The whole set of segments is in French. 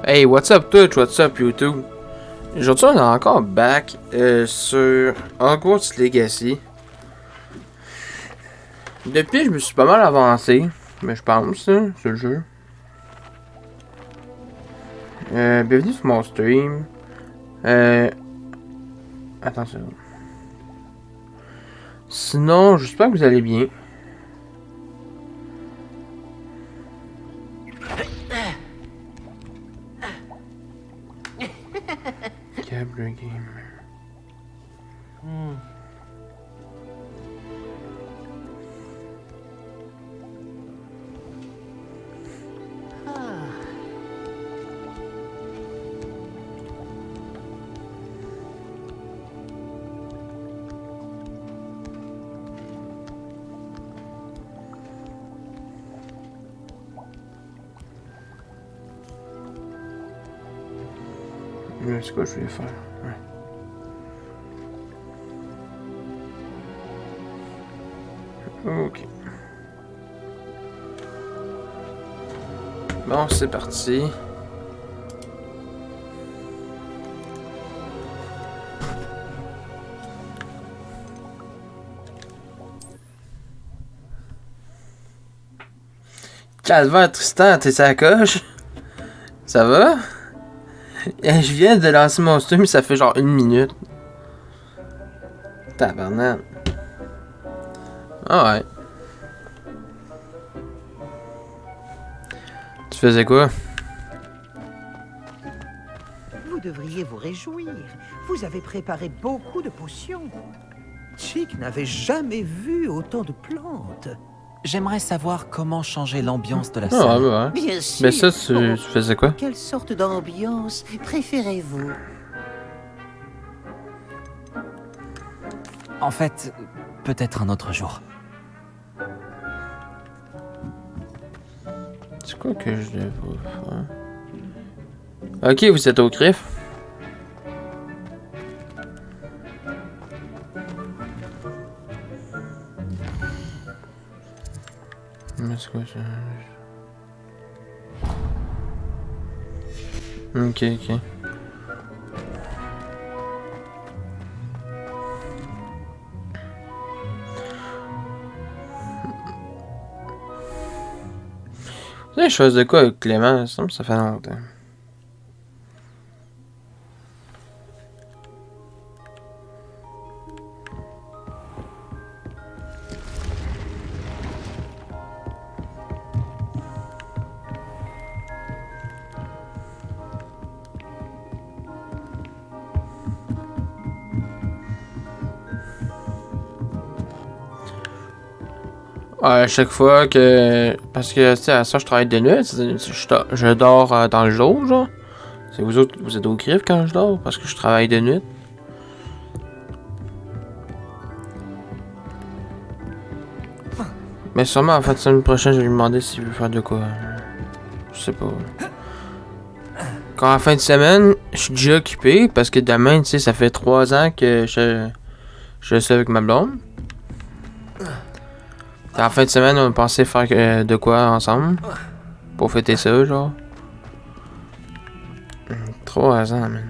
Hey, what's up Twitch, what's up YouTube? Aujourd'hui, on est encore back sur Hogwarts Legacy. Depuis, je me suis pas mal avancé, mais je pense, hein, sur le jeu. Bienvenue sur mon stream. Attention. Sinon, j'espère que vous allez bien. Câble gamer. C'est quoi je vais faire? Ouais. Ok. Bon, c'est parti. Calvaire, Tristan, t'es sa coche? Ça va? Je viens de lancer mon stream, ça fait genre 1 minute. Tabarnak. Ah ouais. Tu faisais quoi? Vous devriez vous réjouir. Vous avez préparé beaucoup de potions. Chick n'avait jamais vu autant de plantes. J'aimerais savoir comment changer l'ambiance de la Ah salle. ouais, ouais. Bien sûr. Mais ça, tu faisais quoi? Quelle sorte d'ambiance préférez-vous? En fait, peut-être un autre jour. C'est quoi que je devrais faire? Ok, vous êtes au griffe. Mais c'est quoi ça? Ok, ok. Vous avez chose de quoi avec Clément? Ça fait longtemps. Ouais, à chaque fois que... Parce que, tu sais, à ça, je travaille de nuit. Je dors dans le jour, genre. C'est vous autres, vous êtes au griffe quand je dors, parce que je travaille de nuit. Mais sûrement, en fait, la semaine prochaine, je vais lui demander s'il veut faire de quoi. Je sais pas. Quand à la fin de semaine, je suis déjà occupé, parce que demain, tu sais, ça fait 3 ans que je suis avec ma blonde. À la fin de semaine, on pensait faire de quoi ensemble. Pour fêter ça, genre. 3 ans, man.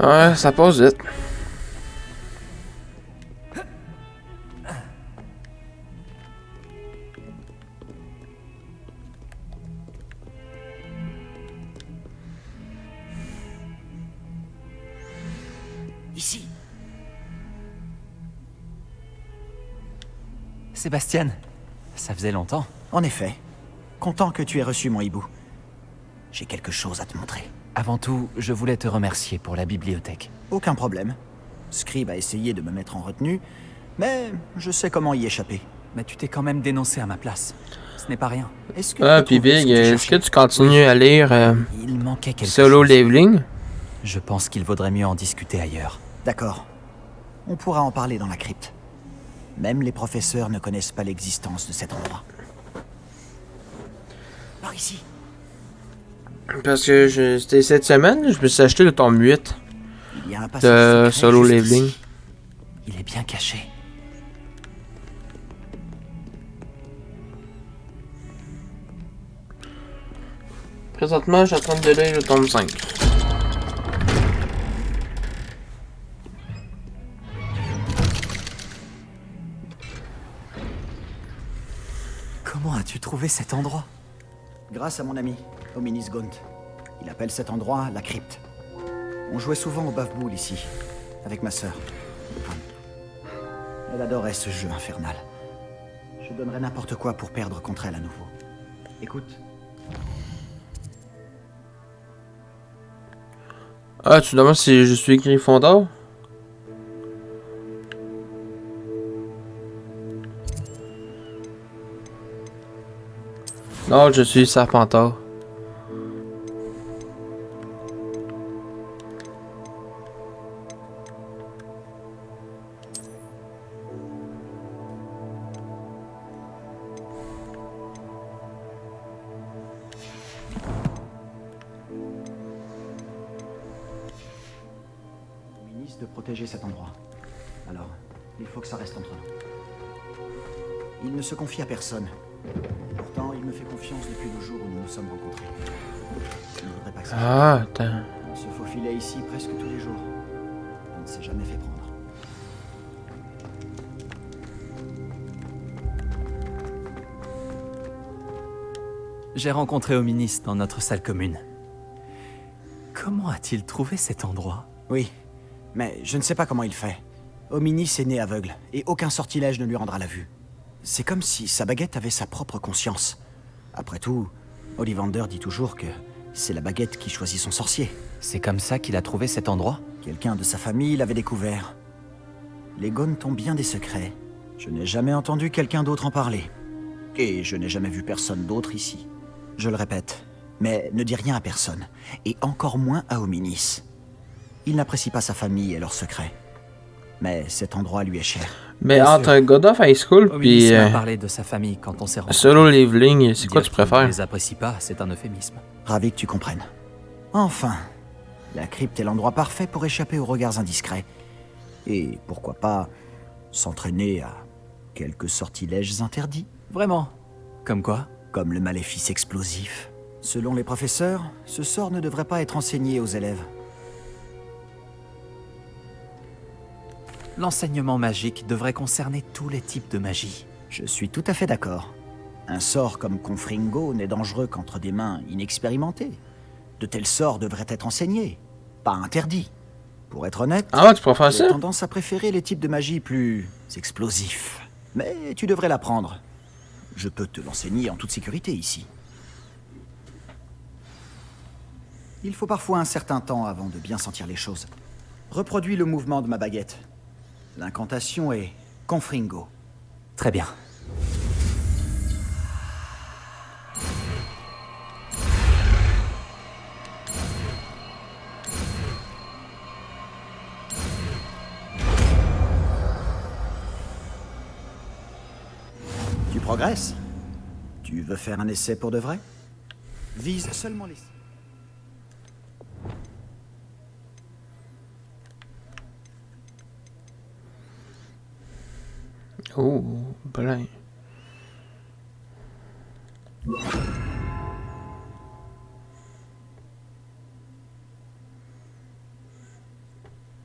Ouais, ça passe vite. Ici. Sébastien, ça faisait longtemps. En effet. Content que tu aies reçu mon hibou. J'ai quelque chose à te montrer. Avant tout, je voulais te remercier pour la bibliothèque. Aucun problème. Scribe a essayé de me mettre en retenue, mais je sais comment y échapper. Mais tu t'es quand même dénoncé à ma place. Ce n'est pas rien. Est-ce que Ah, tu as pis trouvé ce Big, que tu est-ce que cherchais? tu continues à lire Il manquait quelque Solo chose. Leveling? Je pense qu'il vaudrait mieux en discuter ailleurs. D'accord. On pourra en parler dans la crypte. Même les professeurs ne connaissent pas l'existence de cet endroit. Par ici. Parce que c'était cette semaine, je me suis acheté le tome 8. y a un passage secret Solo juste Leveling. ici. Il est bien caché. Présentement, je suis en train de lire le tome 5. Comment as-tu trouvé cet endroit? Grâce à mon ami, Hominis Gaunt. Il appelle cet endroit la crypte. On jouait souvent au Baf-Boule ici, avec ma sœur. Elle adorait ce jeu infernal. Je donnerais n'importe quoi pour perdre contre elle à nouveau. Écoute, Ah, tu demandes si je suis Gryffondor? Non, je suis Serpentard. Hominis de protéger cet endroit. Alors, il faut que ça reste entre nous. Il ne se confie à personne. Pourtant, il me fait confiance depuis le jour où nous nous sommes rencontrés. Je ne voudrais pas que ça Ah, attends. On se faufilait ici presque tous les jours. On ne s'est jamais fait prendre. J'ai rencontré Hominis dans notre salle commune. Comment a-t-il trouvé cet endroit? Oui, mais je ne sais pas comment il fait. Hominis est né aveugle, et aucun sortilège ne lui rendra la vue. C'est comme si sa baguette avait sa propre conscience. Après tout, Ollivander dit toujours que c'est la baguette qui choisit son sorcier. C'est comme ça qu'il a trouvé cet endroit? Quelqu'un de sa famille l'avait découvert. Les Gaunt ont bien des secrets. Je n'ai jamais entendu quelqu'un d'autre en parler. Et je n'ai jamais vu personne d'autre ici. Je le répète, mais ne dis rien à personne, et encore moins à Hominis. Il n'apprécie pas sa famille et leurs secrets. Mais cet endroit lui est cher. Mais Bien entre God of High School Hominis pis m'a parlé de sa famille quand on s'est rencontrés. Solo Leveling, c'est quoi Dire tu qu'il préfères? ne les apprécie pas, c'est un euphémisme. Ravi que tu comprennes. Enfin, la crypte est l'endroit parfait pour échapper aux regards indiscrets. Et pourquoi pas s'entraîner à quelques sortilèges interdits, Vraiment? Comme quoi? comme le maléfice explosif. Selon les professeurs, ce sort ne devrait pas être enseigné aux élèves. L'enseignement magique devrait concerner tous les types de magie. Je suis tout à fait d'accord. Un sort comme Confringo n'est dangereux qu'entre des mains inexpérimentées. De tels sorts devraient être enseignés, pas interdits. Pour être honnête, Ah, tu préfères j'ai ça? tendance à préférer les types de magie plus explosifs. Mais tu devrais l'apprendre. Je peux te l'enseigner en toute sécurité ici. Il faut parfois un certain temps avant de bien sentir les choses. Reproduis le mouvement de ma baguette. L'incantation est Confringo. Très bien. Tu progresses? Tu veux faire un essai pour de vrai? Vise seulement les... Oh, plein.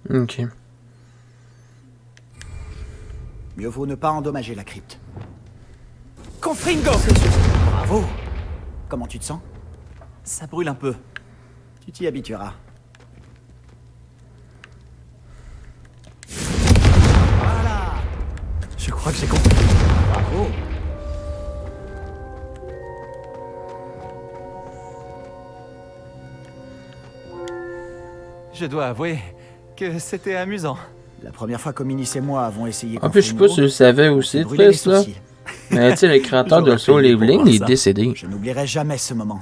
Ok. Mieux vaut ne pas endommager la crypte. Confringo! Bravo! Comment tu te sens? Ça brûle un peu. Tu t'y habitueras. Je crois que j'ai compris. Bravo! Je dois avouer que c'était amusant. La première fois qu'Hominis et moi avons essayé En plus, je sais pas si tu le savais aussi, brûler les Triss, là. sourcils. Mais tu sais, le créateur de J'aurais Solo payé pour Leveling, voir il est ça. décédé. Je n'oublierai jamais ce moment.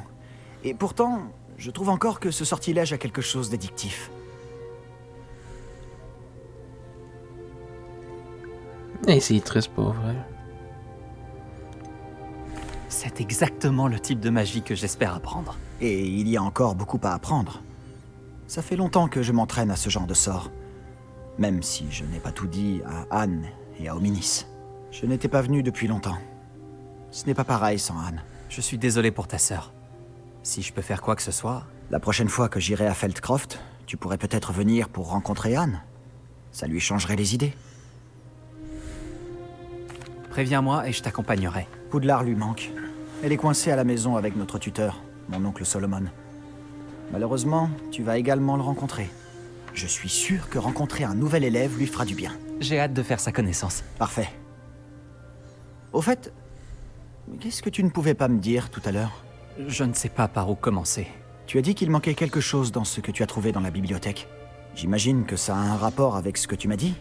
Et pourtant, je trouve encore que ce sortilège a quelque chose d'addictif. Et c'est triste, pas vrai. C'est exactement le type de magie que j'espère apprendre. Et il y a encore beaucoup à apprendre. Ça fait longtemps que je m'entraîne à ce genre de sort. Même si je n'ai pas tout dit à Anne et à Ominis. Je n'étais pas venu depuis longtemps. Ce n'est pas pareil sans Anne. Je suis désolé pour ta sœur. Si je peux faire quoi que ce soit... La prochaine fois que j'irai à Feldcroft, tu pourrais peut-être venir pour rencontrer Anne. Ça lui changerait les idées. Préviens-moi et je t'accompagnerai. Poudlard lui manque. Elle est coincée à la maison avec notre tuteur, mon oncle Solomon. Malheureusement, tu vas également le rencontrer. Je suis sûr que rencontrer un nouvel élève lui fera du bien. J'ai hâte de faire sa connaissance. Parfait. Au fait, qu'est-ce que tu ne pouvais pas me dire tout à l'heure? Je ne sais pas par où commencer. Tu as dit qu'il manquait quelque chose dans ce que tu as trouvé dans la bibliothèque. J'imagine que ça a un rapport avec ce que tu m'as dit,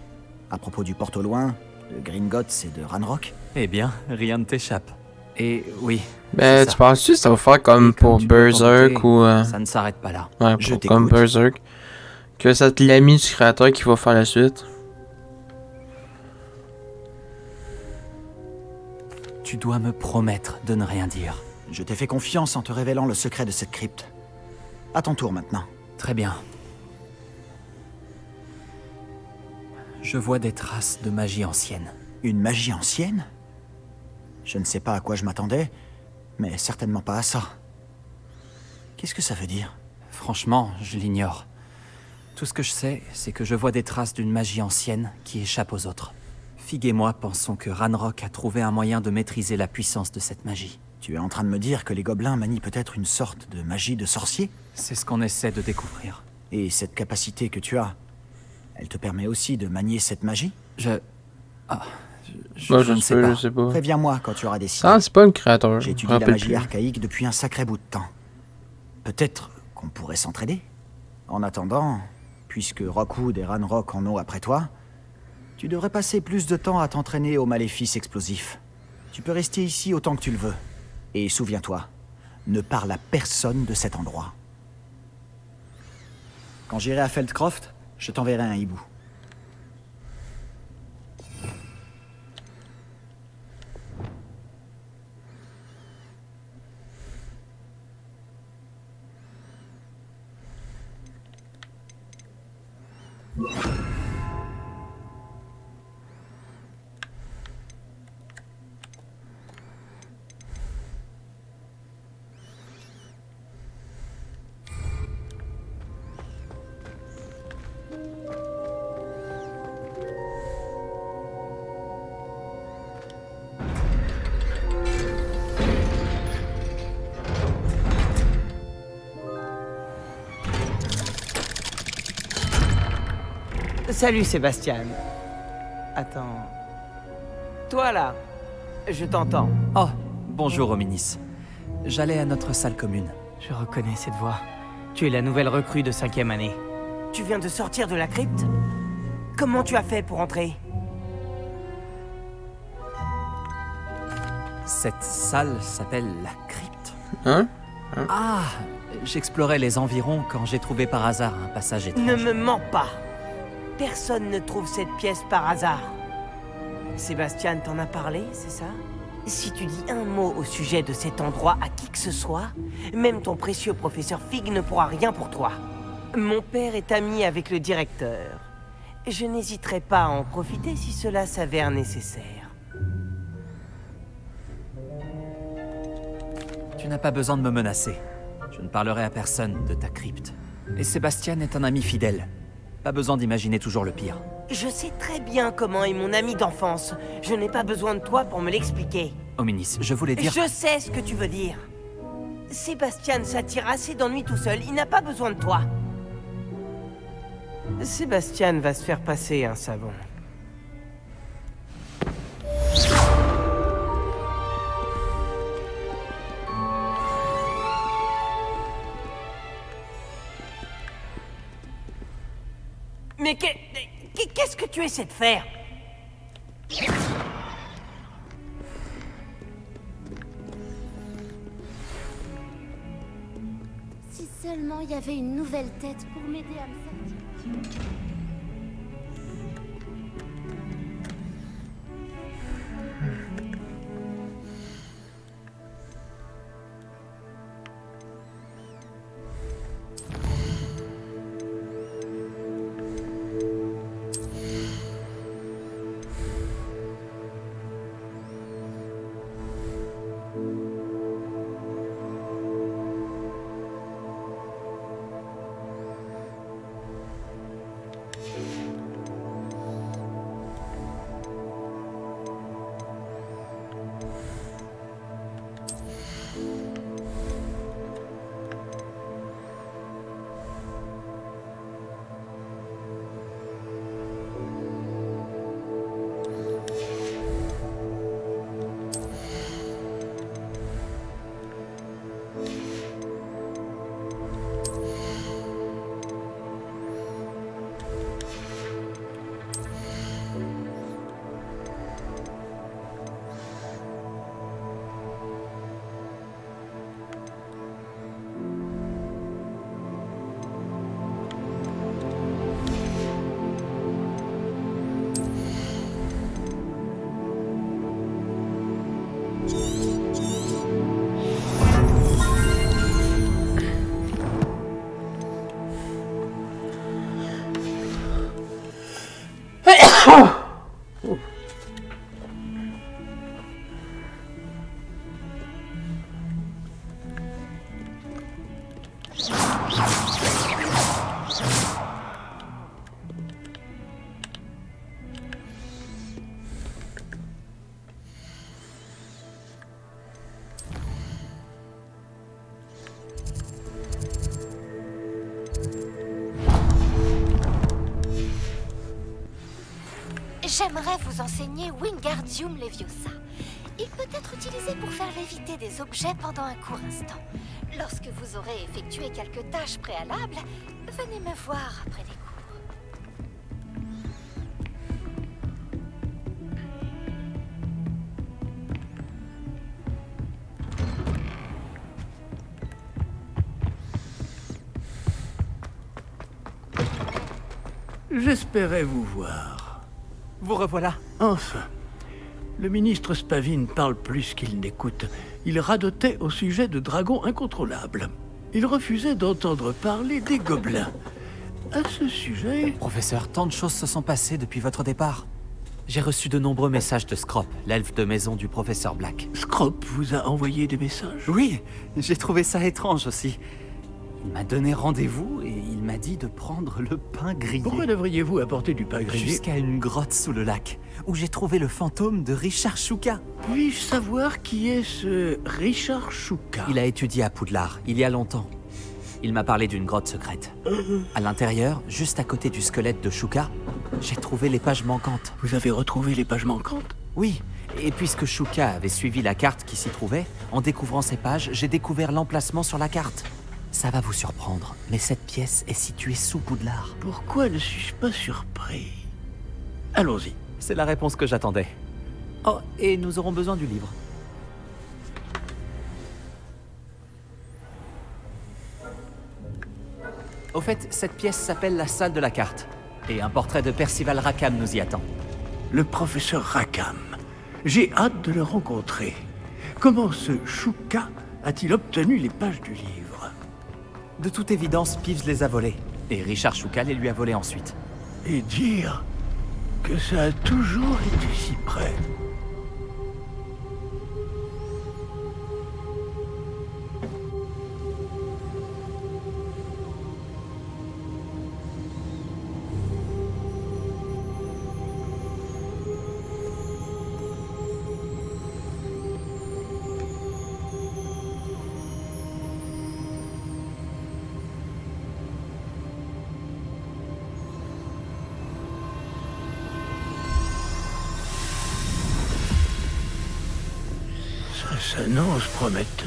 à propos du porte au loin, de Gringotts et de Ranrock. Eh bien, rien ne t'échappe. Et oui. Ben, c'est tu ça. penses-tu que ça va faire comme Et pour tu peux Berserk t'en ou. douter, ça ne s'arrête pas là. Ouais, Je comme t'écoute. Berserk. Que c'est l'ami du créateur qui va faire la suite. Tu dois me promettre de ne rien dire. Je t'ai fait confiance en te révélant le secret de cette crypte. À ton tour maintenant. Très bien. Je vois des traces de magie ancienne. Une magie ancienne? Je ne sais pas à quoi je m'attendais, mais certainement pas à ça. Qu'est-ce que ça veut dire? Franchement, je l'ignore. Tout ce que je sais, c'est que je vois des traces d'une magie ancienne qui échappe aux autres. Fig et moi pensons que Ranrock a trouvé un moyen de maîtriser la puissance de cette magie. Tu es en train de me dire que les gobelins manient peut-être une sorte de magie de sorcier? C'est ce qu'on essaie de découvrir. Et cette capacité que tu as, elle te permet aussi de manier cette magie? Je Moi, ne sais pas. Je sais pas. Préviens-moi quand tu auras décidé. Ah, c'est pas une créateur. J'ai je étudié me la rappelle magie plus. archaïque depuis un sacré bout de temps. Peut-être qu'on pourrait s'entraider. En attendant, puisque Rockwood et Ranrock en ont après toi, tu devrais passer plus de temps à t'entraîner aux maléfices explosifs. Tu peux rester ici autant que tu le veux. Et souviens-toi, ne parle à personne de cet endroit. Quand j'irai à Feldcroft, je t'enverrai un hibou. Salut Sébastien. Attends. Toi là, je t'entends. Oh, bonjour Ominis. J'allais à notre salle commune. Je reconnais cette voix. Tu es la nouvelle recrue de 5e année. Tu viens de sortir de la crypte? Comment tu as fait pour entrer? Cette salle s'appelle la crypte. Hein? Ah, j'explorais les environs quand j'ai trouvé par hasard un passage étrange. Ne me mens pas. Personne ne trouve cette pièce par hasard. Sébastien t'en a parlé, c'est ça? Si tu dis un mot au sujet de cet endroit à qui que ce soit, même ton précieux professeur Fig ne pourra rien pour toi. Mon père est ami avec le directeur. Je n'hésiterai pas à en profiter si cela s'avère nécessaire. Tu n'as pas besoin de me menacer. Je ne parlerai à personne de ta crypte. Et Sébastien est un ami fidèle. Pas besoin d'imaginer toujours le pire. Je sais très bien comment est mon ami d'enfance. Je n'ai pas besoin de toi pour me l'expliquer. Ominis, je voulais dire... Je sais ce que tu veux dire. Sébastien s'attire assez d'ennui tout seul. Il n'a pas besoin de toi. Sébastien va se faire passer un savon. Mais qu'est-ce que tu essaies de faire? Si seulement il y avait une nouvelle tête pour m'aider à me sortir. J'aimerais vous enseigner Wingardium Leviosa. Il peut être utilisé pour faire léviter des objets pendant un court instant. Lorsque vous aurez effectué quelques tâches préalables, venez me voir après les cours. J'espérais vous voir. Vous revoilà. Enfin. Le ministre Spavin parle plus qu'il n'écoute. Il radotait au sujet de dragons incontrôlables. Il refusait d'entendre parler des gobelins. À ce sujet... Professeur, tant de choses se sont passées depuis votre départ. J'ai reçu de nombreux messages de Scrop, l'elfe de maison du professeur Black. Scrop vous a envoyé des messages? Oui, j'ai trouvé ça étrange aussi. Il m'a donné rendez-vous et il m'a dit de prendre le pain grillé. Pourquoi devriez-vous apporter du pain grillé? Jusqu'à une grotte sous le lac, où j'ai trouvé le fantôme de Richard Shuka. Puis-je savoir qui est ce Richard Shuka? Il a étudié à Poudlard, il y a longtemps. Il m'a parlé d'une grotte secrète. À l'intérieur, juste à côté du squelette de Shuka, j'ai trouvé les pages manquantes. Vous avez retrouvé les pages manquantes? Oui, et puisque Shuka avait suivi la carte qui s'y trouvait, en découvrant ces pages, j'ai découvert l'emplacement sur la carte. Ça va vous surprendre, mais cette pièce est située sous Poudlard. Pourquoi ne suis-je pas surpris? Allons-y. C'est la réponse que j'attendais. Oh, et nous aurons besoin du livre. Au fait, cette pièce s'appelle la salle de la carte. Et un portrait de Percival Rackham nous y attend. Le professeur Rackham. J'ai hâte de le rencontrer. Comment ce Shuka a-t-il obtenu les pages du livre? De toute évidence, Peeves les a volés. Et Richard Shuka les lui a volés ensuite. Et dire que ça a toujours été si près. Ça s'annonce prometteur.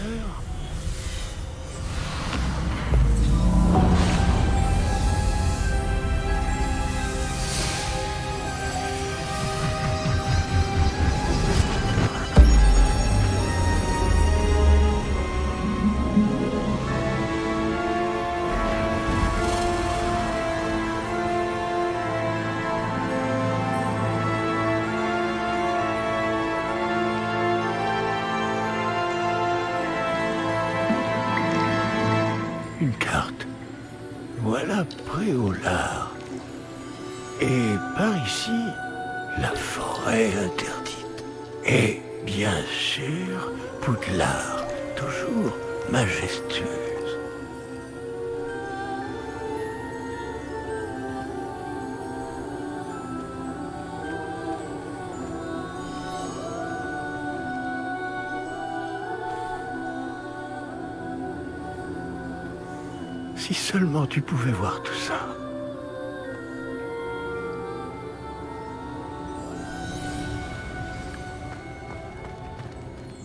Une carte. Voilà Préolard. Et par ici, la forêt interdite. Et bien sûr, Poudlard, toujours majestueuse. Si seulement tu pouvais voir tout ça.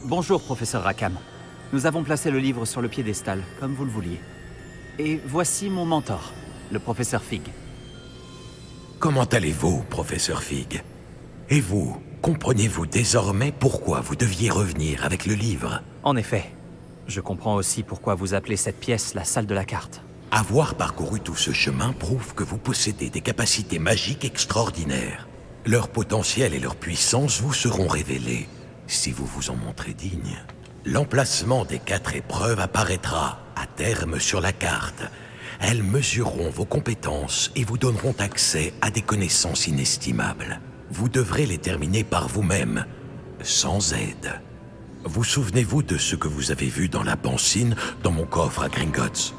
Bonjour, professeur Rackham. Nous avons placé le livre sur le piédestal, comme vous le vouliez. Et voici mon mentor, le professeur Fig. Comment allez-vous, professeur Fig? Et vous, comprenez-vous désormais pourquoi vous deviez revenir avec le livre? En effet, je comprends aussi pourquoi vous appelez cette pièce la salle de la carte. Avoir parcouru tout ce chemin prouve que vous possédez des capacités magiques extraordinaires. Leur potentiel et leur puissance vous seront révélés, si vous vous en montrez digne. L'emplacement des 4 épreuves apparaîtra, à terme, sur la carte. Elles mesureront vos compétences et vous donneront accès à des connaissances inestimables. vous devrez les terminer par vous-même, sans aide. Vous souvenez-vous de ce que vous avez vu dans la pancine dans mon coffre à Gringotts?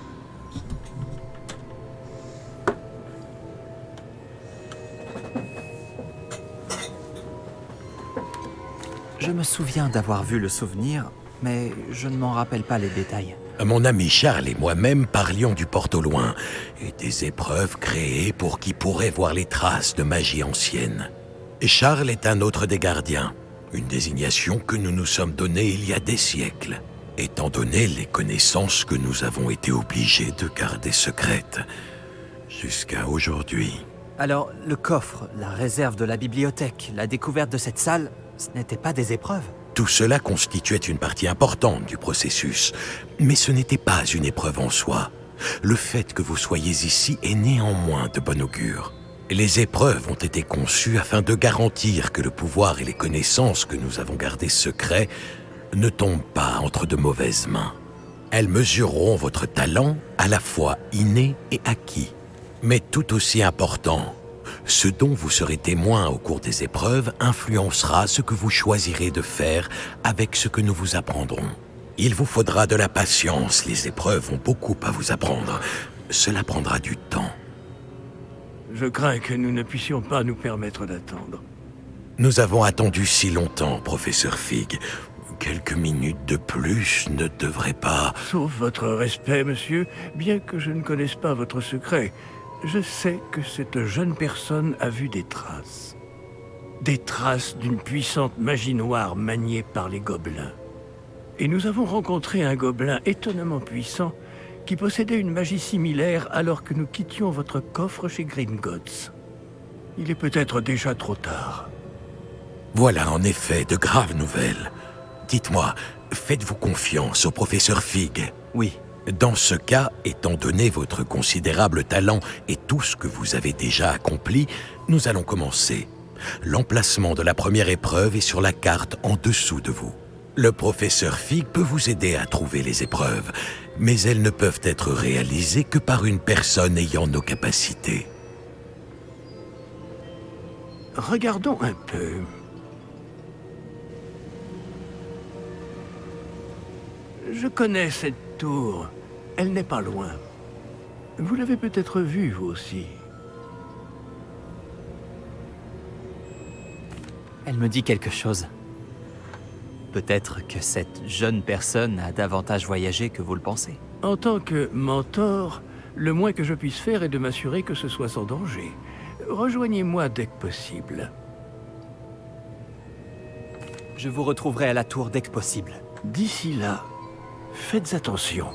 Je me souviens d'avoir vu le souvenir, mais je ne m'en rappelle pas les détails. Mon ami Charles et moi-même parlions du porte au loin et des épreuves créées pour qui pourrait voir les traces de magie ancienne. Et Charles est un autre des gardiens, une désignation que nous nous sommes donnée il y a des siècles, étant donné les connaissances que nous avons été obligés de garder secrètes jusqu'à aujourd'hui. Alors, le coffre, la réserve de la bibliothèque, la découverte de cette salle, ce n'étaient pas des épreuves? Tout cela constituait une partie importante du processus, mais ce n'était pas une épreuve en soi. Le fait que vous soyez ici est néanmoins de bon augure. Les épreuves ont été conçues afin de garantir que le pouvoir et les connaissances que nous avons gardées secrets ne tombent pas entre de mauvaises mains. Elles mesureront votre talent à la fois inné et acquis. Mais tout aussi important, ce dont vous serez témoin au cours des épreuves influencera ce que vous choisirez de faire avec ce que nous vous apprendrons. Il vous faudra de la patience, les épreuves ont beaucoup à vous apprendre. Cela prendra du temps. Je crains que nous ne puissions pas nous permettre d'attendre. Nous avons attendu si longtemps, professeur Fig. Quelques minutes de plus ne devraient pas... Sauf votre respect, monsieur, bien que je ne connaisse pas votre secret, je sais que cette jeune personne a vu des traces. Des traces d'une puissante magie noire maniée par les gobelins. Et nous avons rencontré un gobelin étonnamment puissant qui possédait une magie similaire alors que nous quittions votre coffre chez Gringotts. Il est peut-être déjà trop tard. Voilà en effet de graves nouvelles. Dites-moi, faites-vous confiance au professeur Fig? Oui. Dans ce cas, étant donné votre considérable talent et tout ce que vous avez déjà accompli, nous allons commencer. L'emplacement de la première épreuve est sur la carte en dessous de vous. Le professeur Fig peut vous aider à trouver les épreuves, mais elles ne peuvent être réalisées que par une personne ayant nos capacités. Regardons un peu. Je connais cette tour. Elle n'est pas loin. Vous l'avez peut-être vue, vous aussi. Elle me dit quelque chose. Peut-être que cette jeune personne a davantage voyagé que vous le pensez. En tant que mentor, le moins que je puisse faire est de m'assurer que ce soit sans danger. Rejoignez-moi dès que possible. Je vous retrouverai à la tour dès que possible. D'ici là, faites attention.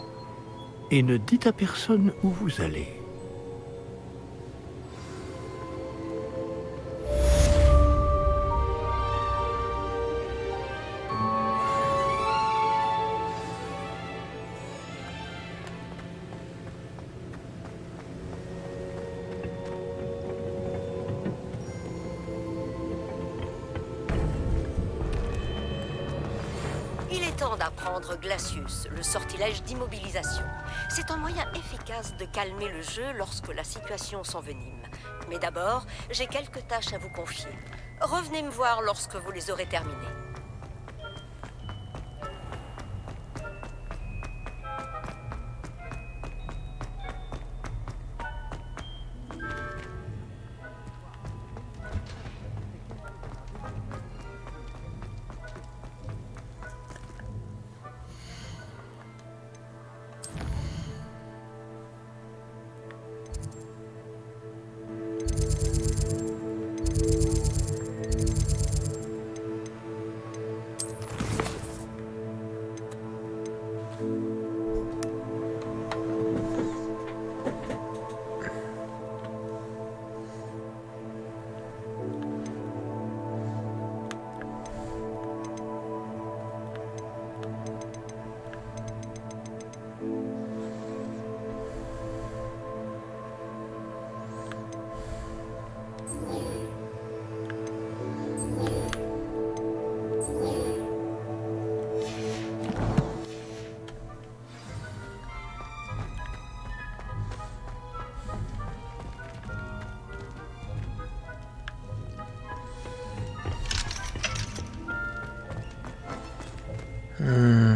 Et ne dites à personne où vous allez. Il est temps d'apprendre Glacius, le sortilège d'immobilisation. C'est un moyen efficace de calmer le jeu lorsque la situation s'envenime. Mais d'abord, j'ai quelques tâches à vous confier. Revenez me voir lorsque vous les aurez terminées. Hmm.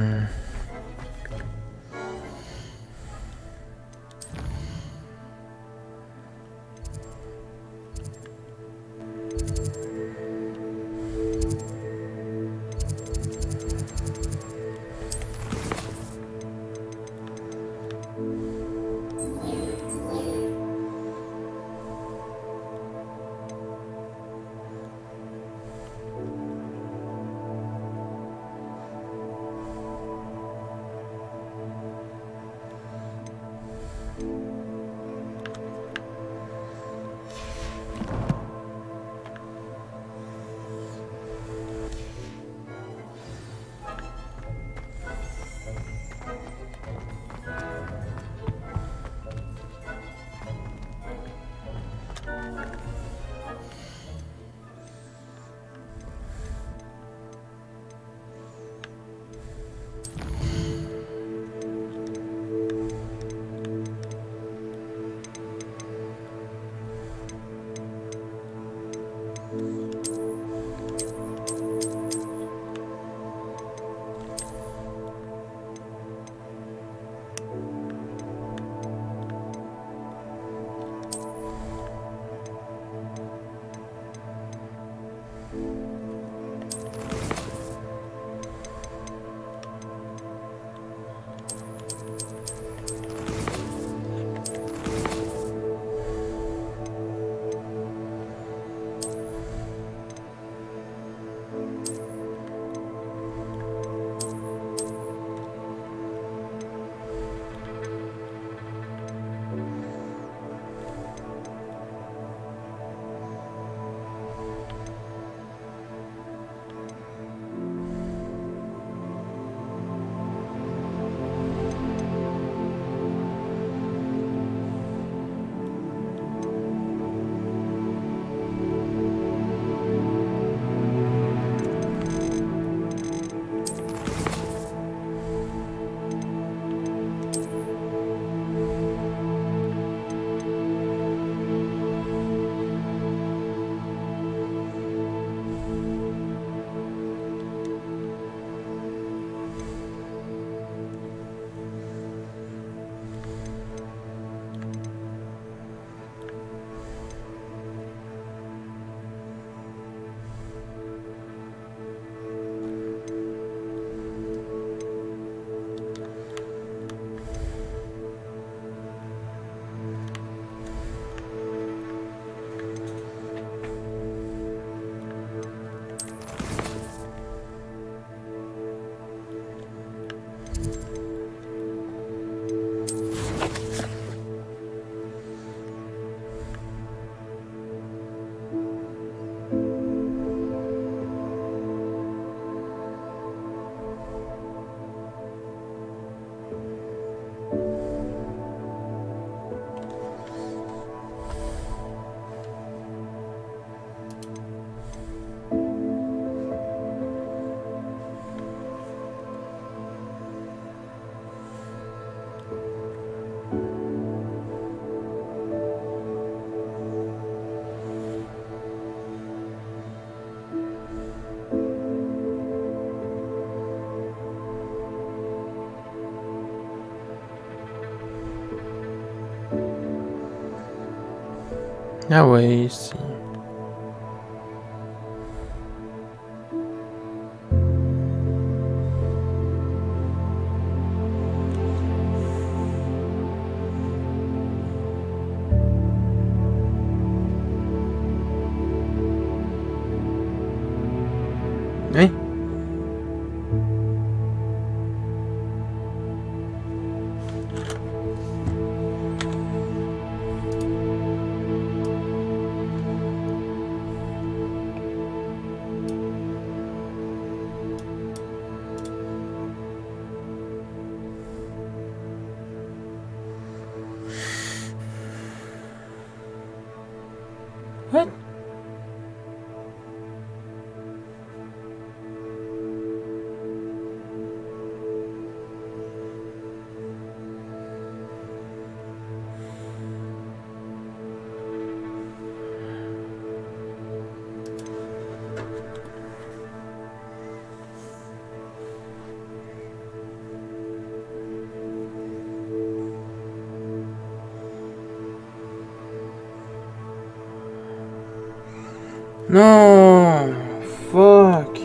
Ah ouais, si. Hein? Non! Fuck!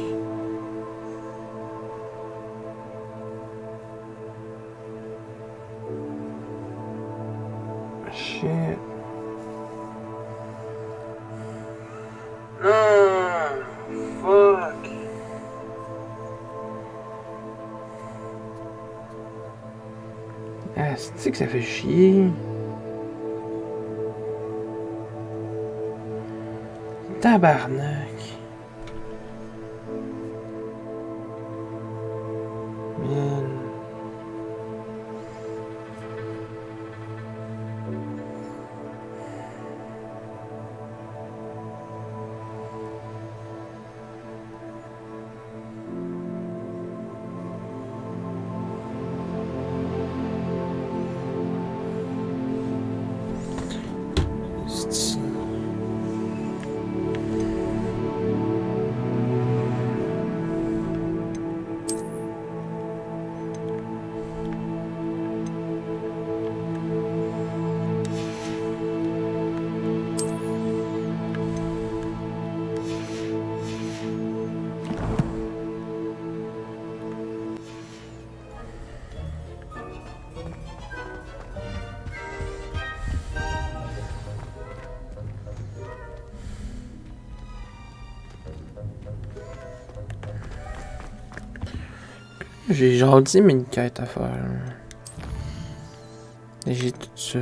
Shit. Non! Fuck! Ah, c'est que ça fait chier. Tabarnak. Man. C'est- J'ai genre 10 000 quêtes à faire. Et j'ai tout ça.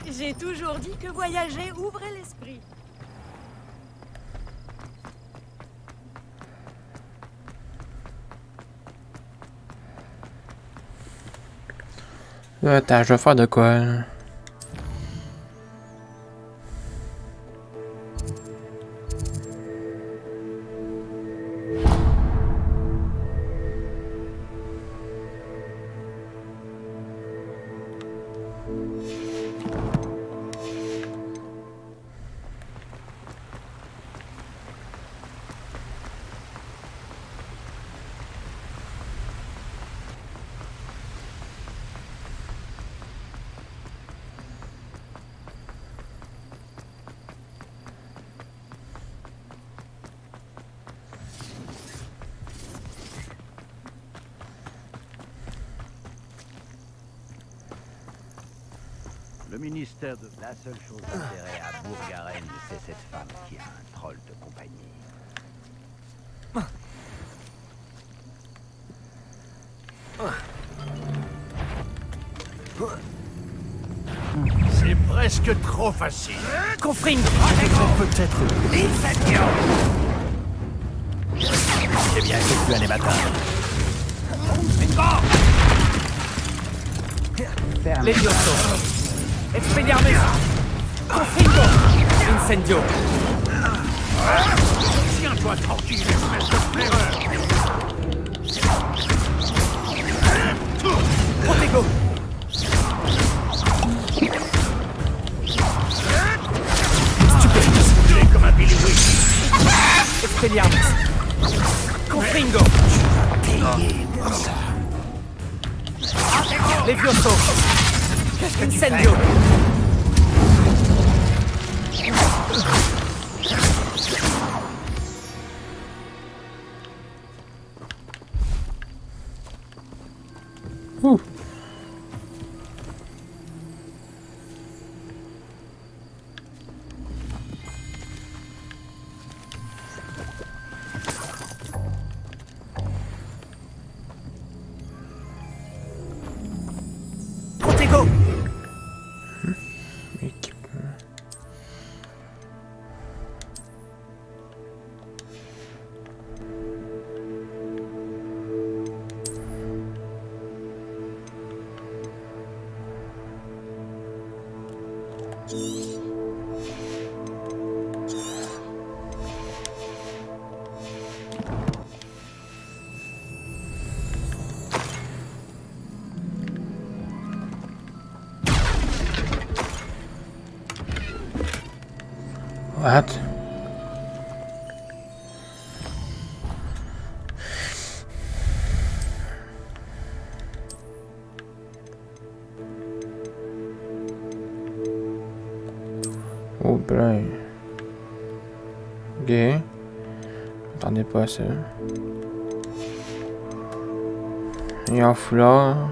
J'ai toujours dit que voyager ouvrait l'esprit. Attends, je vais faire de quoi, là? Le ministère de... La seule chose d'intérêt à Bourg-Garenne, c'est cette femme qui a un troll de compagnie. C'est presque presque trop facile. Confring. Peut-être. Incendio. J'ai bien effectué un ébattage. Levioso. Expelliarmus. Confringo. Incendio. Tiens-toi tranquille, espèce de flaireur. Protego. J'ai comme un biliouille. Expelliarmus. Confringo. Levioso. Incendio. Ouh. Protego. Équipement. What? Oh ben. Ok. Attendez pas à ça. Et en foulard.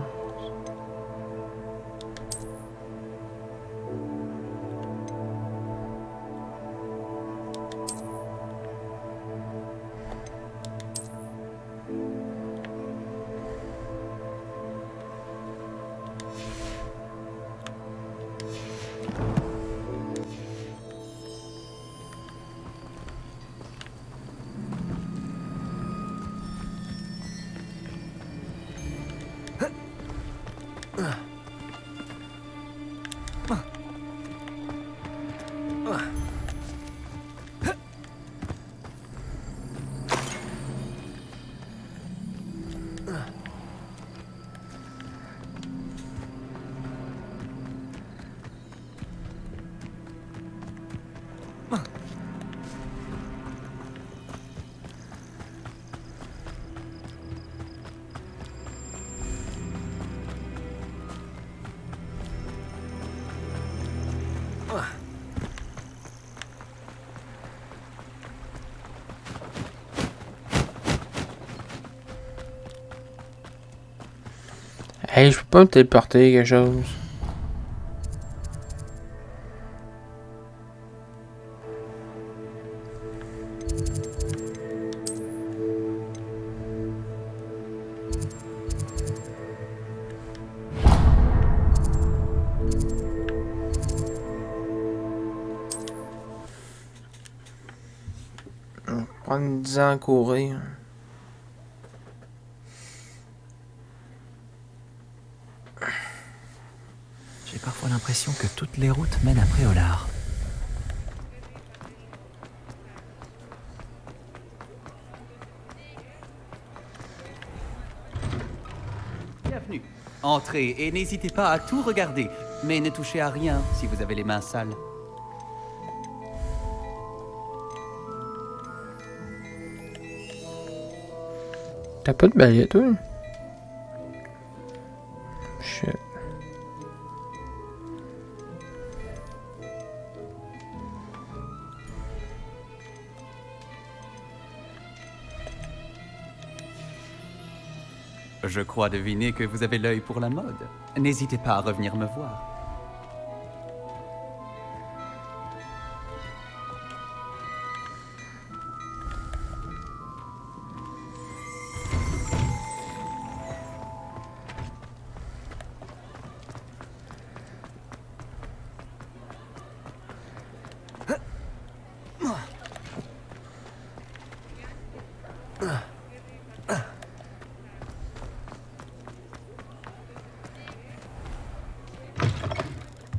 Hey, je peux pas me téléporter quelque chose. On va prendre 10 ans à courir. J'ai parfois l'impression que toutes les routes mènent à Préolard. Bienvenue. Entrez et n'hésitez pas à tout regarder, mais ne touchez à rien si vous avez les mains sales. T'as pas de balai, toi? Shit. Je crois deviner que vous avez l'œil pour la mode. N'hésitez pas à revenir me voir.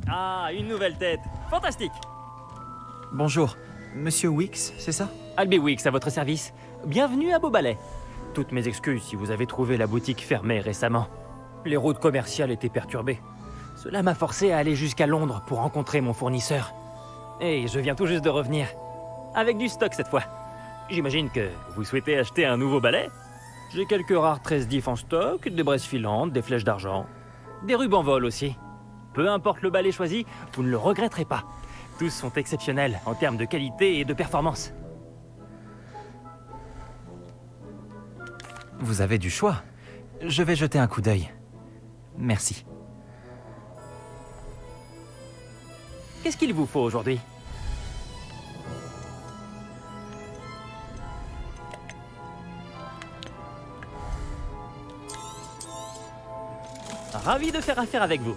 Ah, une nouvelle tête. Fantastique. Bonjour, Monsieur Wicks, c'est ça? Albie Wicks à votre service. Bienvenue à Beaubalais. Toutes mes excuses si vous avez trouvé la boutique fermée récemment. Les routes commerciales étaient perturbées. Cela m'a forcé à aller jusqu'à Londres pour rencontrer mon fournisseur. Et je viens tout juste de revenir. Avec du stock cette fois. J'imagine que vous souhaitez acheter un nouveau balai? J'ai quelques rares tresses d'if en stock, des braises filantes, des flèches d'argent. Des rubans vol aussi. Peu importe le balai choisi, vous ne le regretterez pas. Tous sont exceptionnels en termes de qualité et de performance. Vous avez du choix. Je vais jeter un coup d'œil. Merci. Qu'est-ce qu'il vous faut aujourd'hui? Ravi de faire affaire avec vous.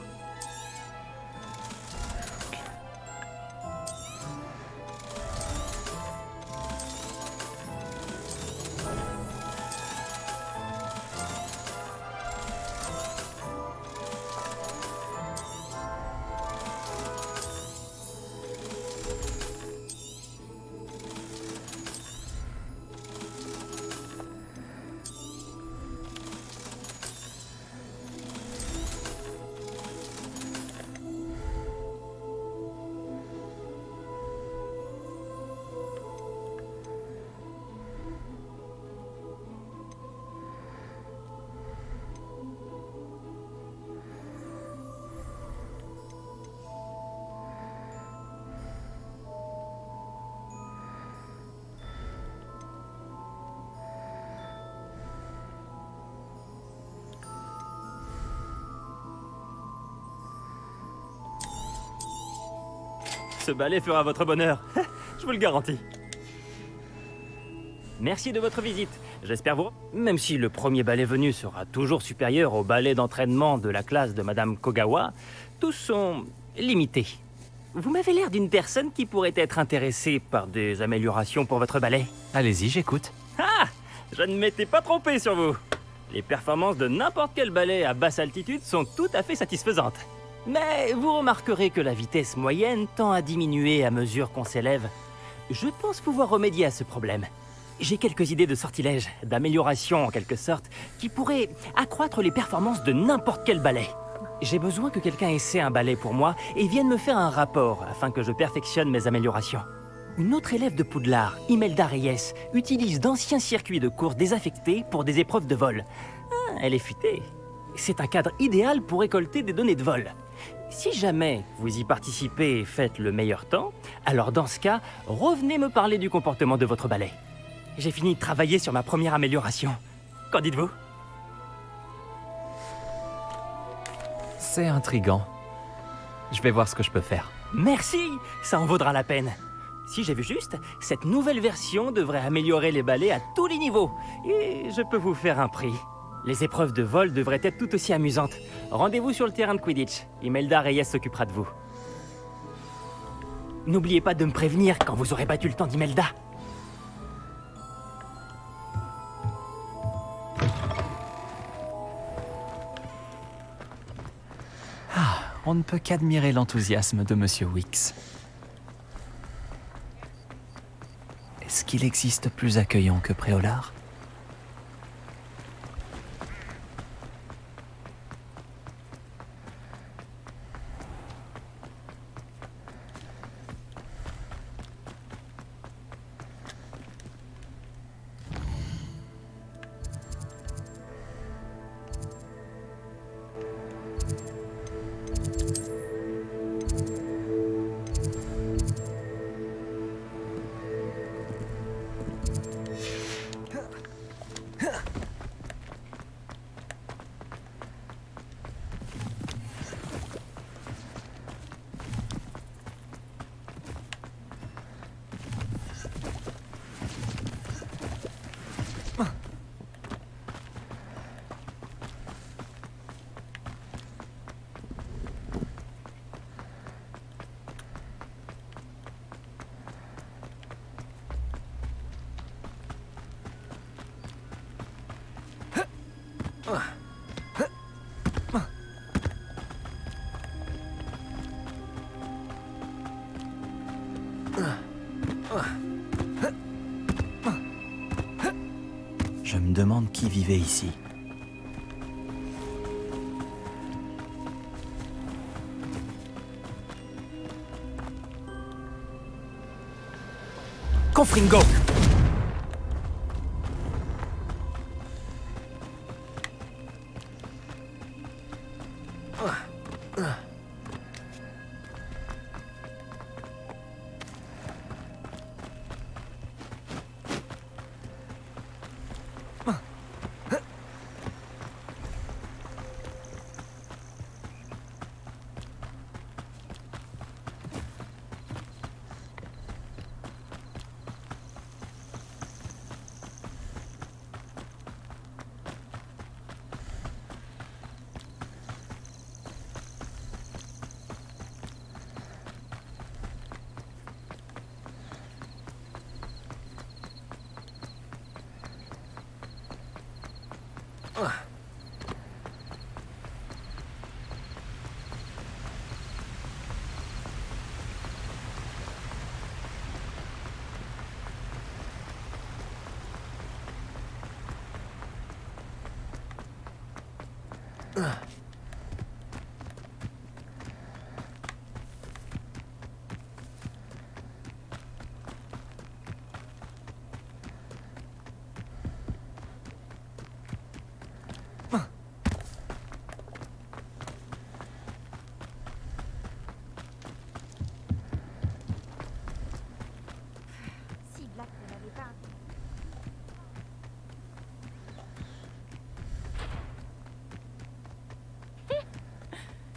Ce balai fera votre bonheur. Je vous le garantis. Merci de votre visite. J'espère vous... Même si le premier balai venu sera toujours supérieur au balai d'entraînement de la classe de Madame Kogawa, tous sont limités. Vous m'avez l'air d'une personne qui pourrait être intéressée par des améliorations pour votre balai. Allez-y, j'écoute. Ah! Je ne m'étais pas trompé sur vous. Les performances de n'importe quel balai à basse altitude sont tout à fait satisfaisantes. Mais vous remarquerez que la vitesse moyenne tend à diminuer à mesure qu'on s'élève. Je pense pouvoir remédier à ce problème. J'ai quelques idées de sortilèges, d'amélioration en quelque sorte, qui pourraient accroître les performances de n'importe quel balai. J'ai besoin que quelqu'un essaie un balai pour moi et vienne me faire un rapport afin que je perfectionne mes améliorations. Une autre élève de Poudlard, Imelda Reyes, utilise d'anciens circuits de course désaffectés pour des épreuves de vol. Ah, elle est futée. C'est un cadre idéal pour récolter des données de vol. Si jamais vous y participez et faites le meilleur temps, alors dans ce cas, revenez me parler du comportement de votre balai. J'ai fini de travailler sur ma première amélioration. Qu'en dites-vous? C'est intriguant. Je vais voir ce que je peux faire. Merci, ça en vaudra la peine. Si j'ai vu juste, cette nouvelle version devrait améliorer les balais à tous les niveaux. Et je peux vous faire un prix. Les épreuves de vol devraient être tout aussi amusantes. Rendez-vous sur le terrain de Quidditch. Imelda Reyes s'occupera de vous. N'oubliez pas de me prévenir quand vous aurez battu le temps d'Imelda. Ah, on ne peut qu'admirer l'enthousiasme de Monsieur Wicks. Est-ce qu'il existe plus accueillant que Préolard? Je me demande qui vivait ici. Confringo!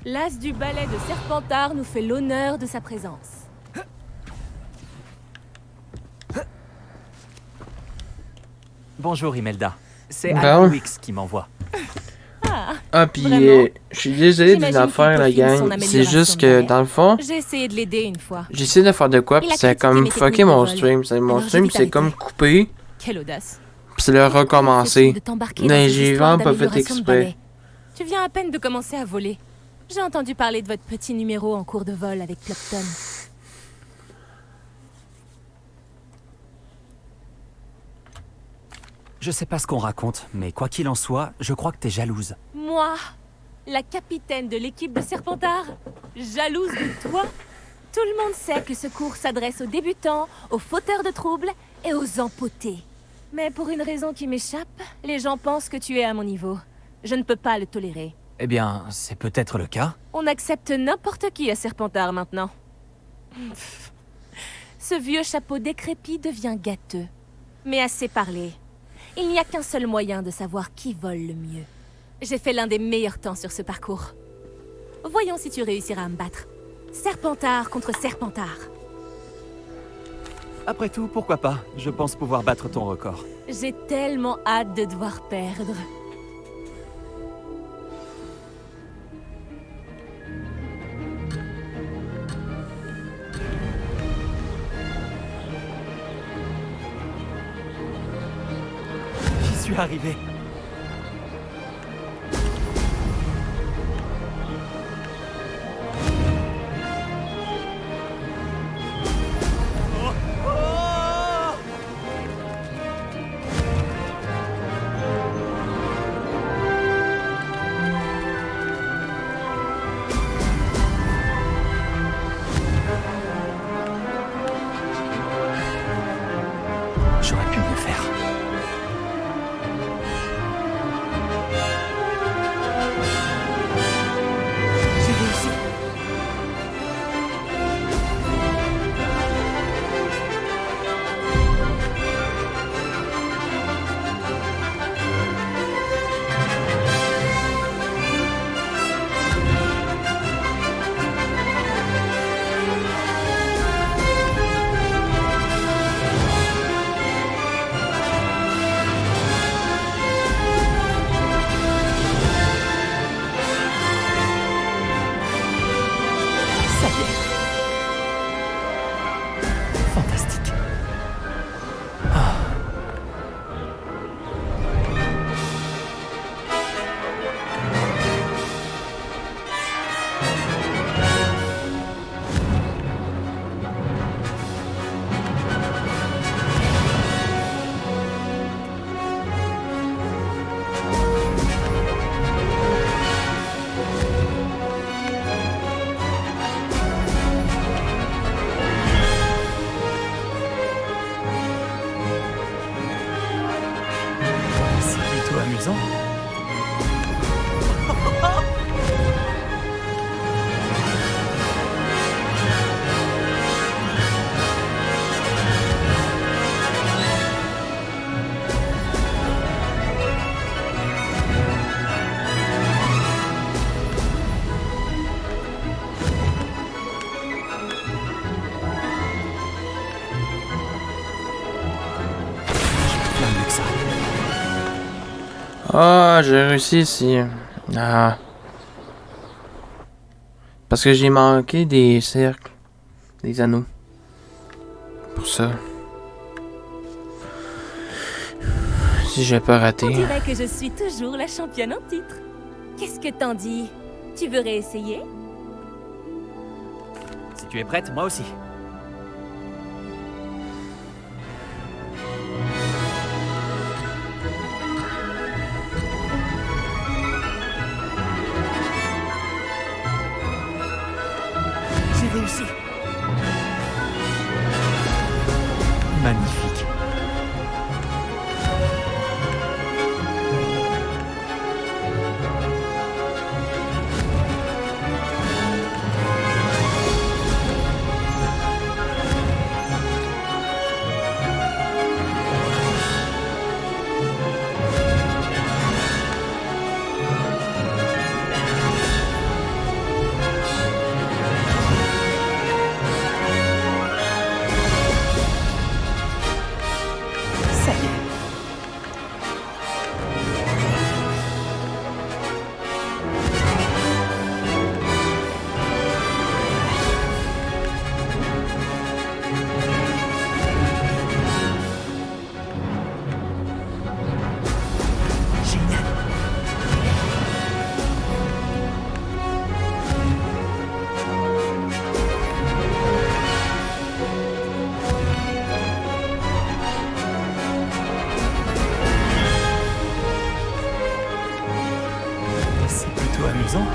L'as du ballet de Serpentard nous fait l'honneur de sa présence. Bonjour Imelda. C'est Bon. Anne Wix qui m'envoie. Ah, puis Vraiment? je suis désolé d'une J'imagine affaire, qu'il la peaufine son gang. C'est amélioration juste de que, ballet. dans le fond, J'ai essayé de l'aider une fois. j'essaie de faire de quoi, Il puis a ça a critiqué comme mes fucké techniques mon de vol. stream. Mon Alors, stream j'ai c'est vite comme arrêté. coupé, Quelle audace. puis c'est le recommencer. De t'embarquer dans Mais ces j'ai histoires vraiment pas fait d'amélioration de exprès. ballet. Tu viens à peine de commencer à voler. J'ai entendu parler de votre petit numéro en cours de vol avec Plopton. Je sais pas ce qu'on raconte, mais quoi qu'il en soit, je crois que t'es jalouse. Moi, la capitaine de l'équipe de Serpentard, jalouse de toi? Tout le monde sait que ce cours s'adresse aux débutants, aux fauteurs de troubles et aux empotés. Mais pour une raison qui m'échappe, les gens pensent que tu es à mon niveau. Je ne peux pas le tolérer. Eh bien, c'est peut-être le cas. On accepte n'importe qui à Serpentard maintenant. Ce vieux chapeau décrépit devient gâteux. Mais assez parlé. Il n'y a qu'un seul moyen de savoir qui vole le mieux. J'ai fait l'un des meilleurs temps sur ce parcours. Voyons si tu réussiras à me battre. Serpentard contre Serpentard. Après tout, pourquoi pas? Je pense pouvoir battre ton record. J'ai tellement hâte de devoir perdre. J'y suis arrivé. J'aurais pu mieux faire. amusant. Ah, j'ai réussi ici. Ah. Parce que j'ai manqué des cercles. Des anneaux. Pour ça. Si j'ai pas raté. On dirait que je suis toujours la championne en titre. Qu'est-ce que t'en dis? Tu veux réessayer? Si tu es prête, moi aussi. J'ai réussi. Magnifique. Ça y est. Génial. C'est plutôt amusant.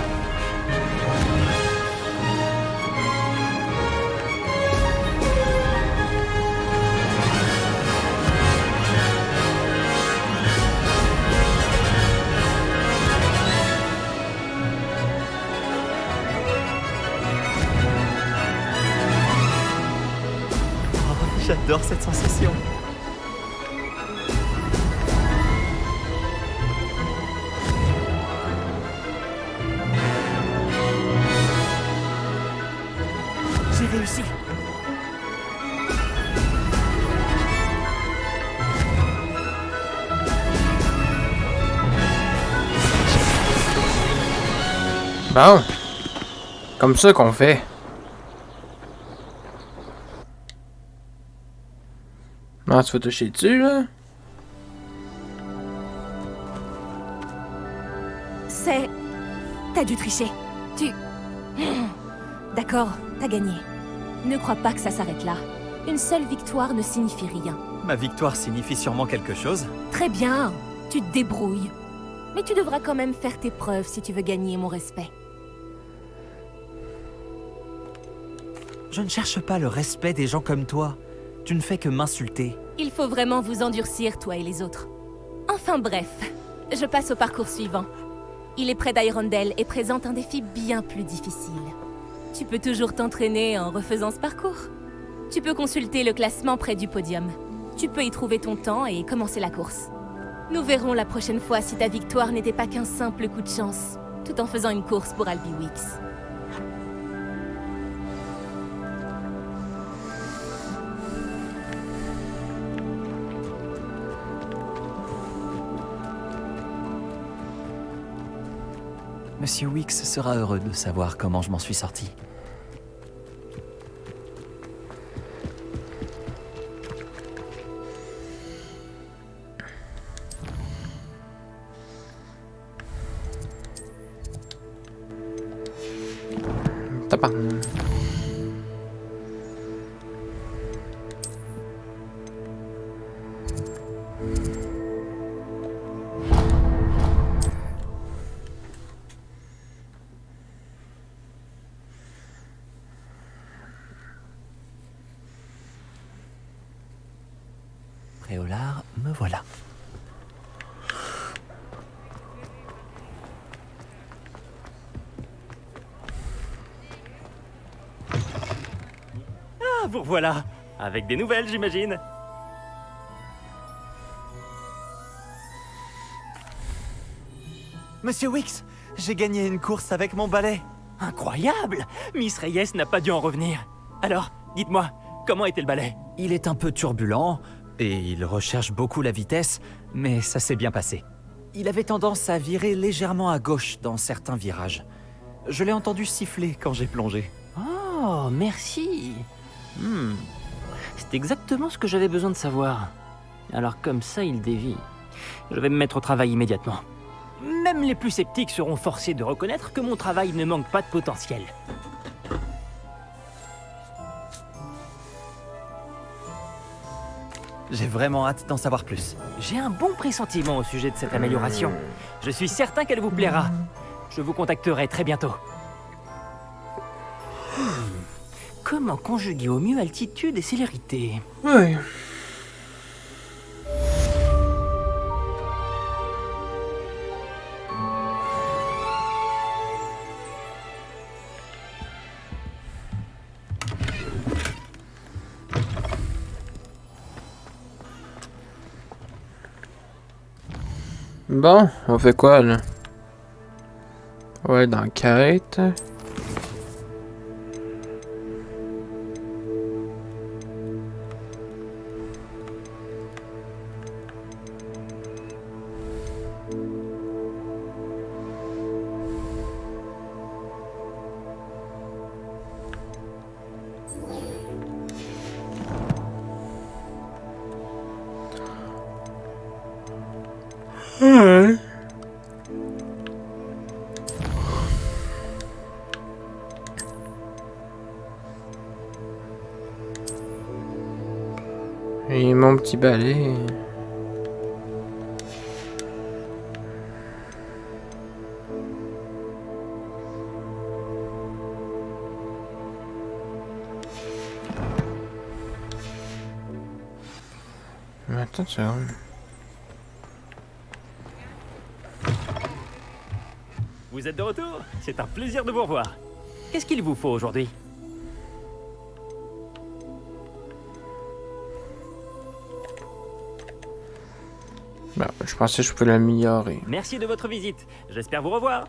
Oh, j'adore cette sensation. J'ai réussi. Bon. Comme ça qu'on fait. Ah, tu vas toucher dessus, là? C'est... T'as dû tricher. Tu... D'accord, t'as gagné. Ne crois pas que ça s'arrête là. Une seule victoire ne signifie rien. Ma victoire signifie sûrement quelque chose. Très bien, tu te débrouilles. Mais tu devras quand même faire tes preuves si tu veux gagner mon respect. Je ne cherche pas le respect des gens comme toi. Tu ne fais que m'insulter. Il faut vraiment vous endurcir, toi et les autres. Enfin bref, je passe au parcours suivant. Il est près d'Hyrondell et présente un défi bien plus difficile. Tu peux toujours t'entraîner en refaisant ce parcours. Tu peux consulter le classement près du podium. Tu peux y trouver ton temps et commencer la course. Nous verrons la prochaine fois si ta victoire n'était pas qu'un simple coup de chance, tout en faisant une course pour Albiwix. Monsieur Wix sera heureux de savoir comment je m'en suis sorti. Tabarnak. Préolard, me voilà. vous revoilà. Avec des nouvelles, j'imagine. Monsieur Wix, j'ai gagné une course avec mon balai. Incroyable! Miss Reyes n'a pas dû en revenir. Alors, dites-moi, comment était le balai? Il est un peu turbulent, et il recherche beaucoup la vitesse, mais ça s'est bien passé. Il avait tendance à virer légèrement à gauche dans certains virages. Je l'ai entendu siffler quand j'ai plongé. Oh, merci. C'est exactement ce que j'avais besoin de savoir. Alors comme ça, il dévie. Je vais me mettre au travail immédiatement. Même les plus sceptiques seront forcés de reconnaître que mon travail ne manque pas de potentiel. J'ai vraiment hâte d'en savoir plus. J'ai un bon pressentiment au sujet de cette amélioration. Je suis certain qu'elle vous plaira. Je vous contacterai très bientôt. Comment conjuguer au mieux altitude et célérité? Ouais. Bon, on fait quoi là? Ouais, dans la quête. Ouais. Et mon petit balai. Attends une seconde. Vous êtes de retour? C'est un plaisir de vous revoir. Qu'est-ce qu'il vous faut aujourd'hui? Bah, je pensais que je pouvais l'améliorer. Merci de votre visite. J'espère vous revoir.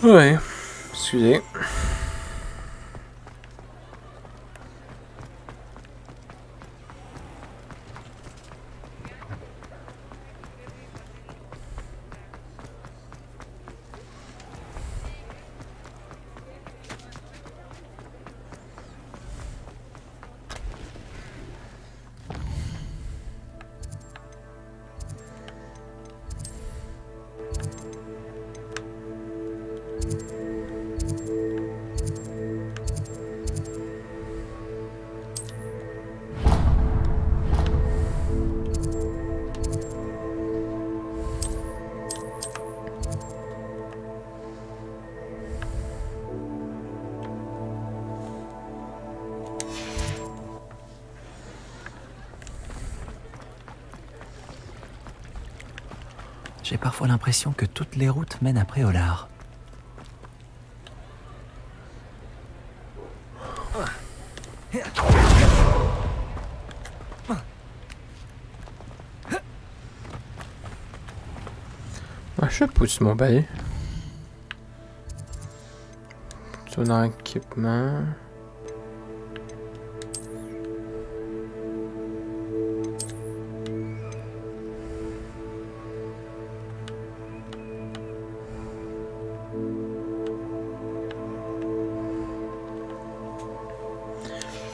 Ouais, excusez. J'ai parfois l'impression que toutes les routes mènent à Préolard. Je pousse mon balai. Tout dans l'équipement.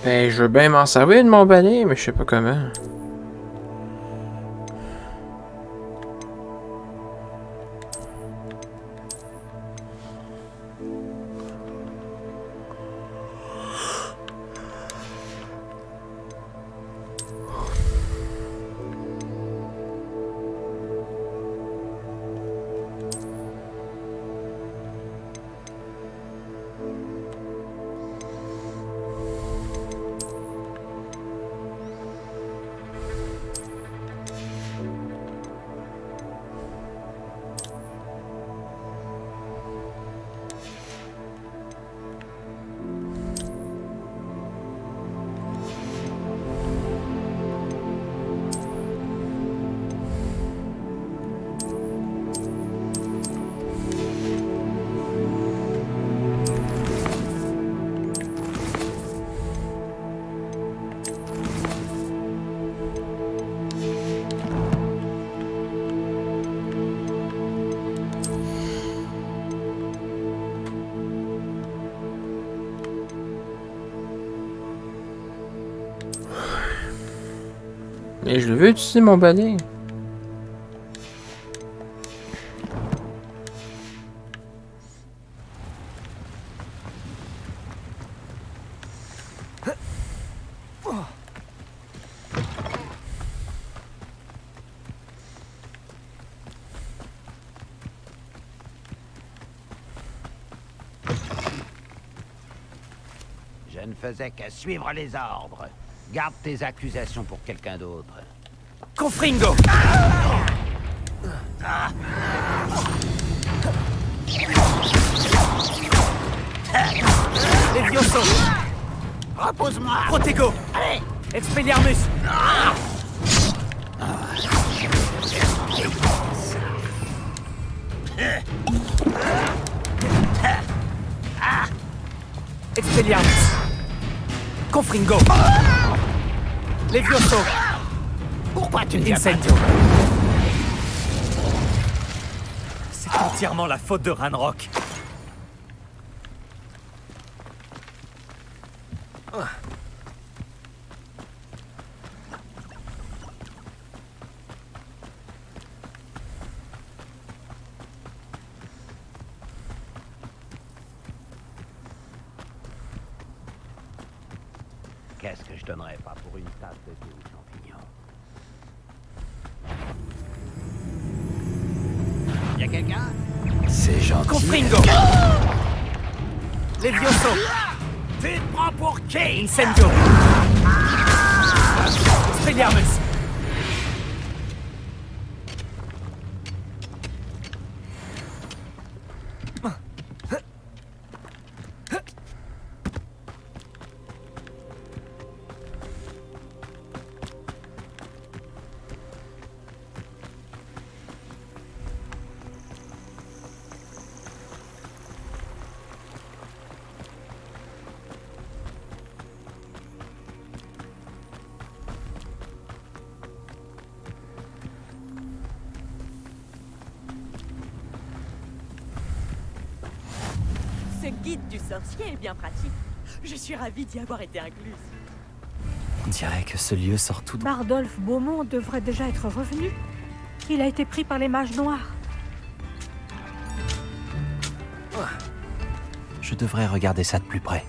Ben, je veux bien m'en servir de mon balai, mais je sais pas comment. Mais je veux utiliser mon balai. Je ne faisais que suivre les ordres. Garde tes accusations pour quelqu'un d'autre. Confringo! Levioso! Repose-moi! Protego! Allez! Expelliarmus! Expelliarmus! Confringo! Levioso! Pourquoi tu ne viens pas? Incendio! C'est entièrement la faute de Ranrock. Qu'est-ce que je donnerais pas pour une tasse de thé aux champignons? Y'a quelqu'un? C'est gentil. Confringo! Levioso! Tu te prends pour qui? Incendio! Expelliarmus! Ce guide du sorcier est bien pratique. Je suis ravie d'y avoir été incluse. On dirait que ce lieu sort tout droit. Bardolph Beaumont devrait déjà être revenu. Il a été pris par les mages noirs. Je devrais regarder ça de plus près.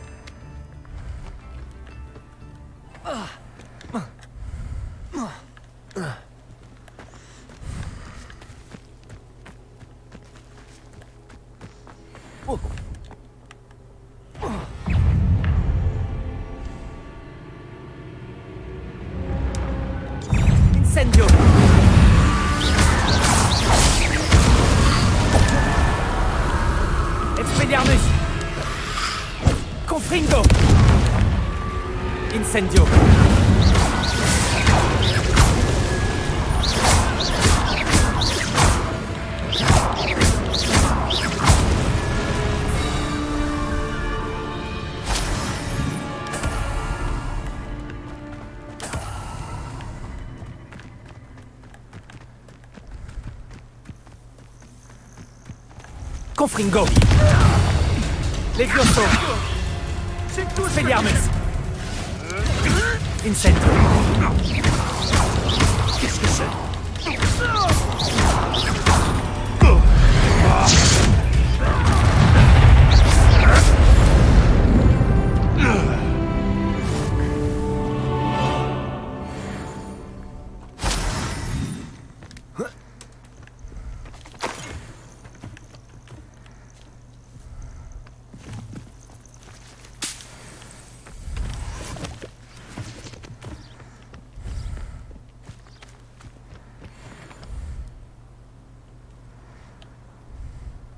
Incendio! Expelliarmus! Confringo! Incendio! Confringo! Levioso! Expelliarmus! Incendio! Qu'est-ce que c'est?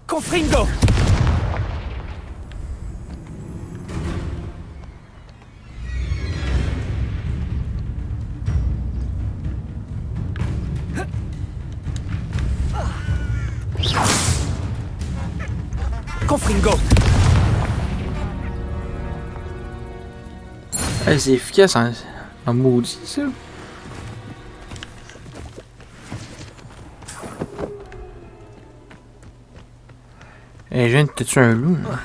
Confringo! Confringo! Hey, c'est efficace en maudit, ça. Hey, je viens de te tuer un loup. Là.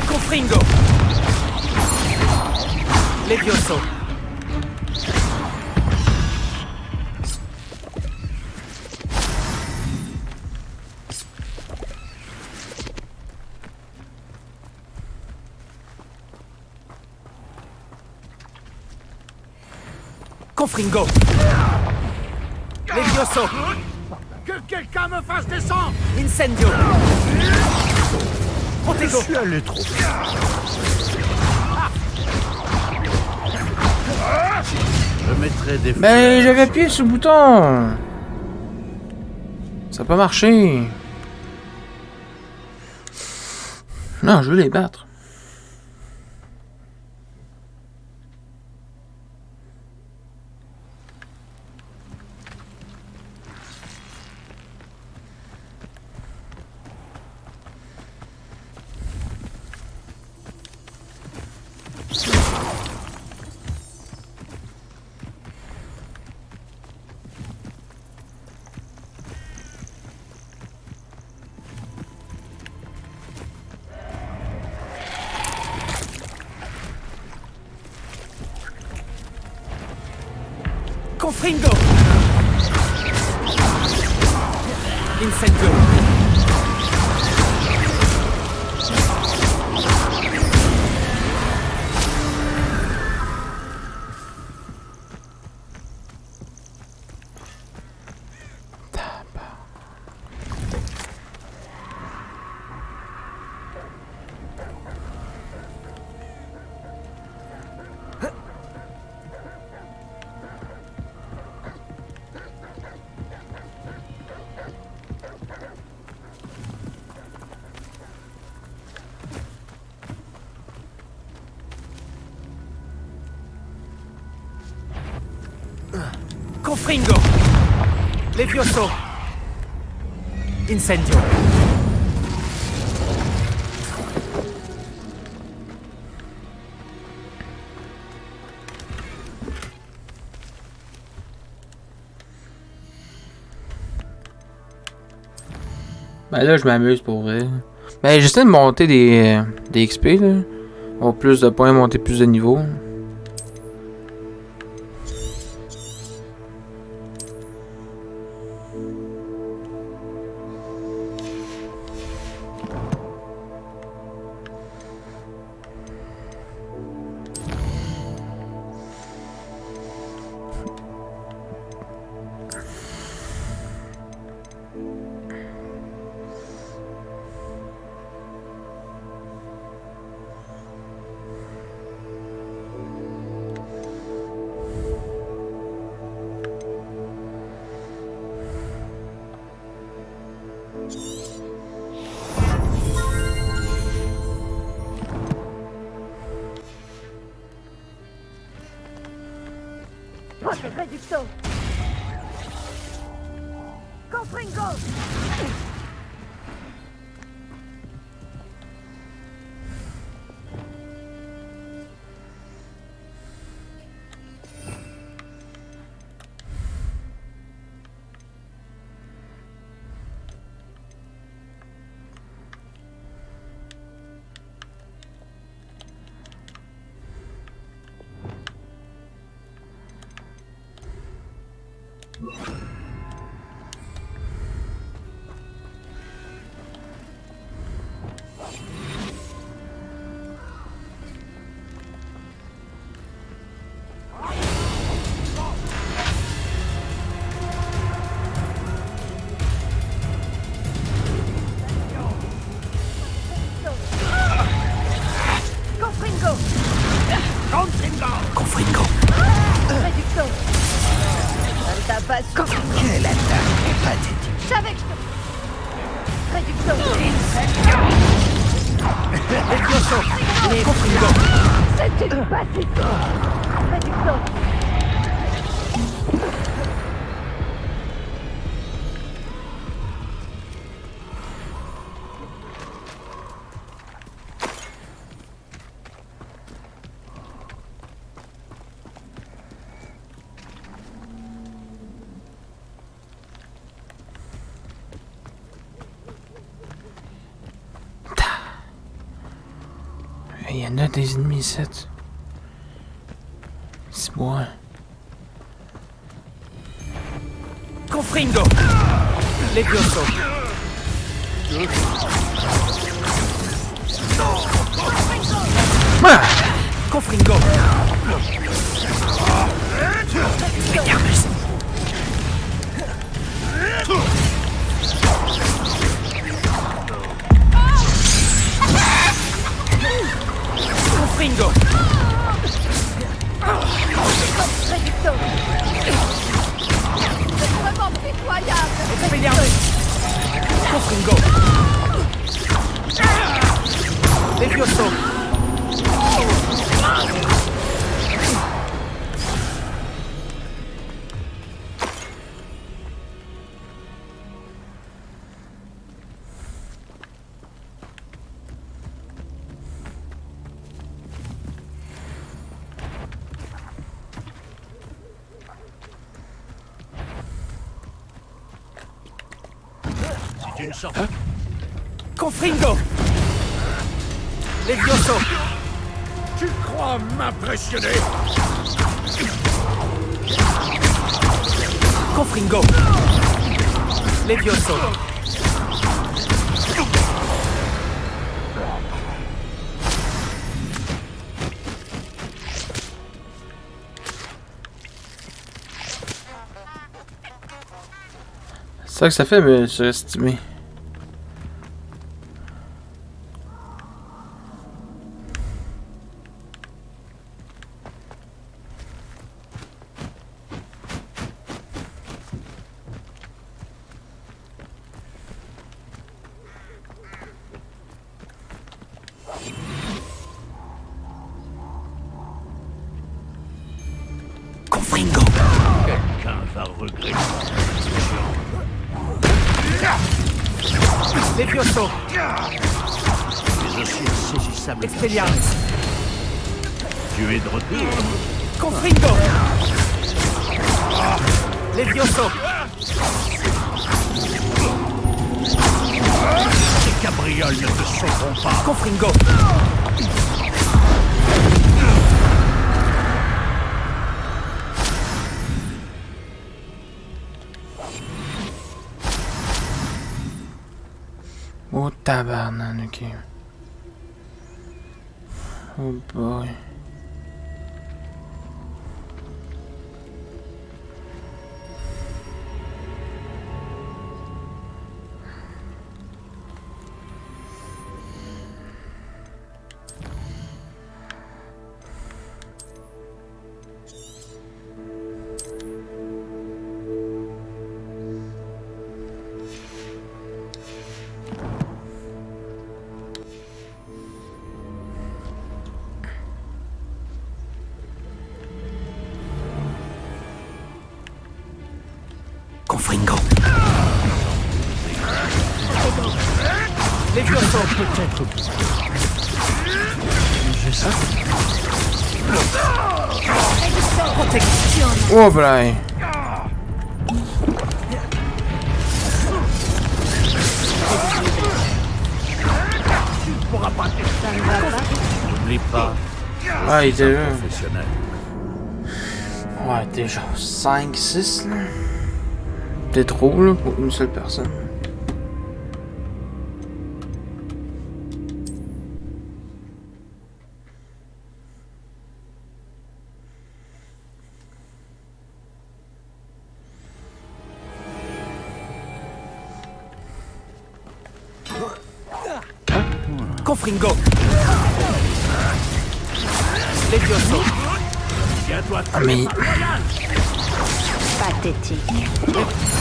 Confringo. Levioso. Confringo. Levioso. Que quelqu'un me fasse descendre. Incendio. Protego. Je suis allé trop vite. Je mettrai des... Ben, j'avais appuyé sur le bouton. Ça n'a pas marché. Non, je veux les battre. Confringo. Incendio. Confringo. Levioso. Incendio. Ben là, je m'amuse pour vrai. Ben, j'essaie de monter des XP, là. Avoir plus de points, monter plus de niveau. Reducto. Confringo. Confringo. Reducto. Quelle attaque pathétique. Je savais que je te... Reducto. C'est une pathétique. Reducto. Il y en a des ennemis ici. C'est bon. Confringo! Levioso! Ah! Confringo! Confringo! C'est vraiment pitoyable. Expelliarmus! Confringo! Levioso! C'est une sorte. Confringo! Levioso! Tu crois m'impressionner? Confringo! Levioso! C'est ça que ça fait, mais surestimé. Confringo! Quelqu'un va regretter. Levioso! Les aussi insaisissables. Expelliarmus! Tu es de retour. Confringo! Levioso! Les cabrioles ne te sauveront pas. Confringo! Oh tabarnak, ok. Oh boy. Confringo! Levioso! Peut-être. Je sais. Protection! Oh boy. Tu ne pourras pas t'extraire. N'oublie pas. Ah, il était là. Professionnel. Ouais, t'es genre 5, 6 là. T'es trop là pour une seule personne. Confringo! Levioso! Tiens-toi. Ah mais... Pathétique.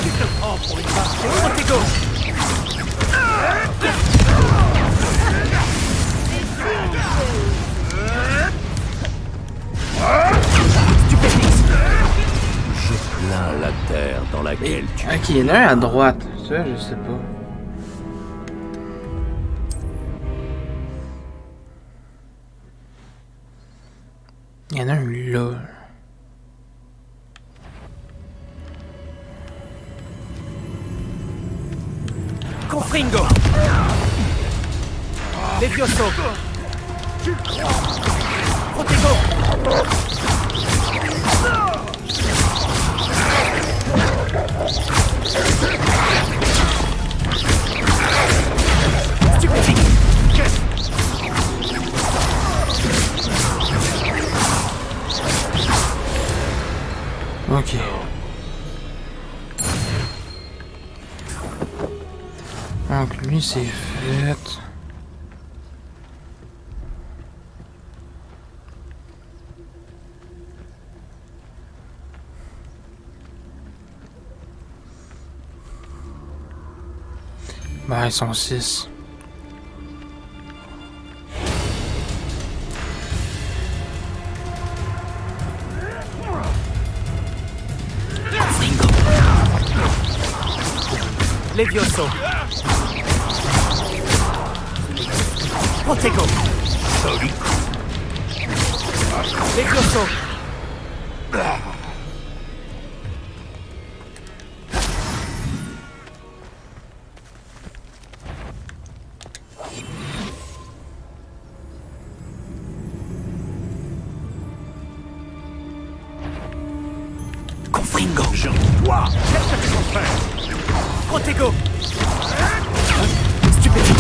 Tu te prends pour une femme. Protego! Je plains la terre dans laquelle tu... Ok, il y en a un à droite. Ça, je sais pas. Il y en a un là. Confringo! Levioso! Tu le crois? Protego! Stupéfique! Ok. Donc lui c'est fait. Bah ils sont 6. Levioso. Protego. Levioso. Confringo. Toi, qu'est-ce que tu comptes faire? Protego. Stupéfique.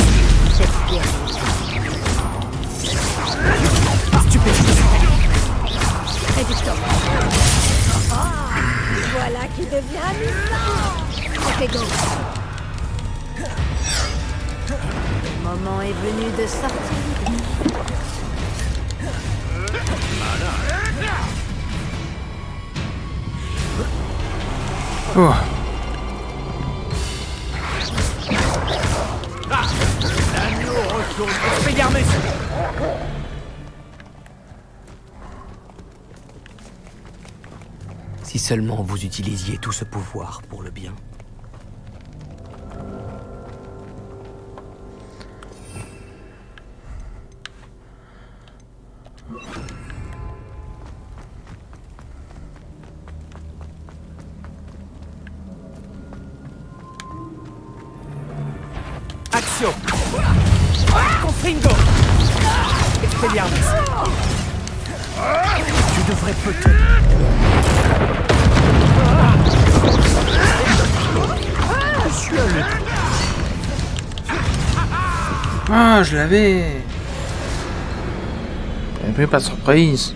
Stupéfique. Prédictor. Voilà qui devient amusant. Protego. Le moment est venu de sortir. Oh. L'agneau retourne. Expelliarmus. Si seulement vous utilisiez tout ce pouvoir pour le bien. Action. Confringo. Expelliarmus. Tu devrais peut-être... Je suis allé. Ah, je l'avais. J'avais pris pas de surprise.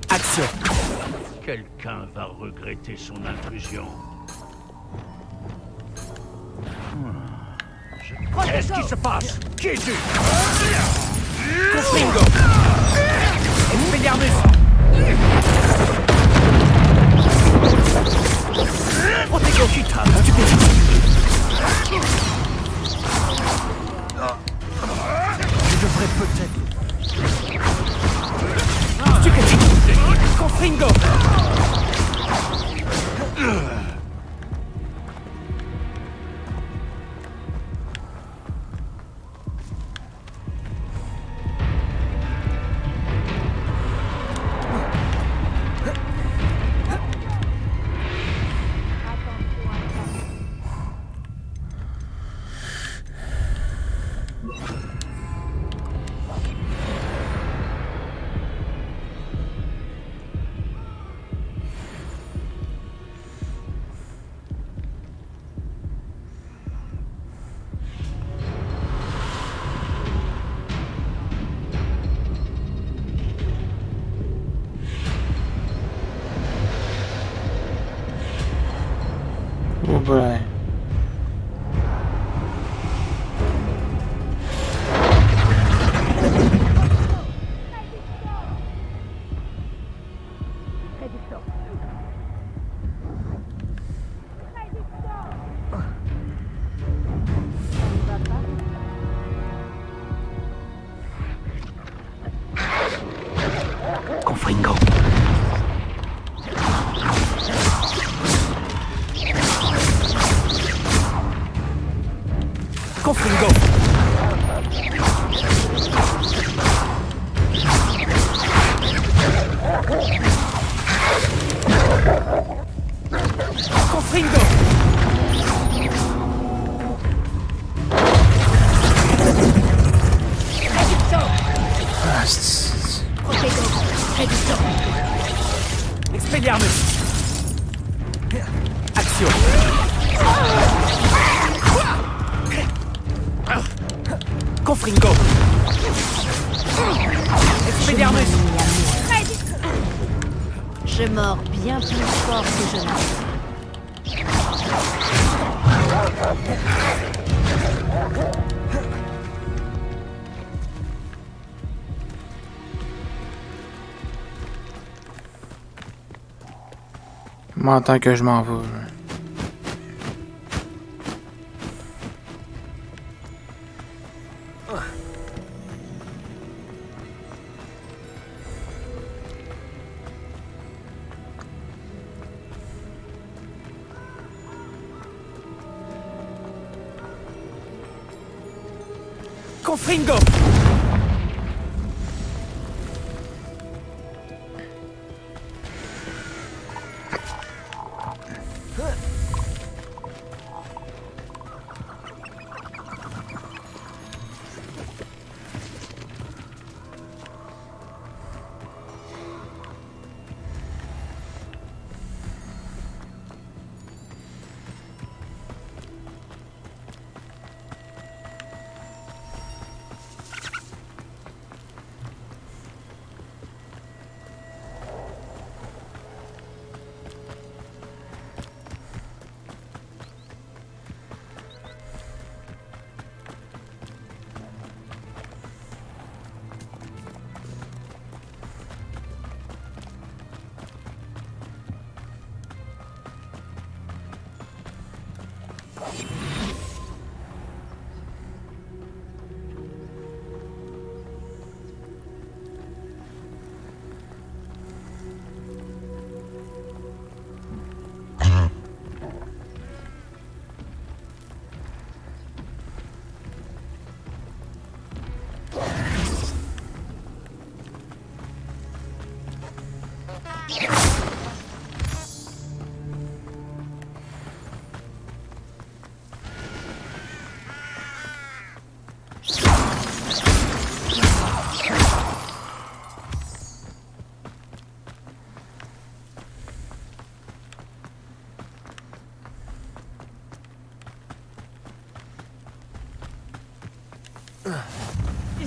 Action. Quelqu'un va regretter son intrusion. Qu'est-ce qui se passe? Qui es-tu? Confringo. Expelliarmus. Protego. Stupéfique. Je devrais peut-être... Stupéfique. Confringo. Oh boy. Confringo. Expelliarmus. Je mords bien plus fort que je n'en. Moi, en tant que je m'en vais. Là. Confringo.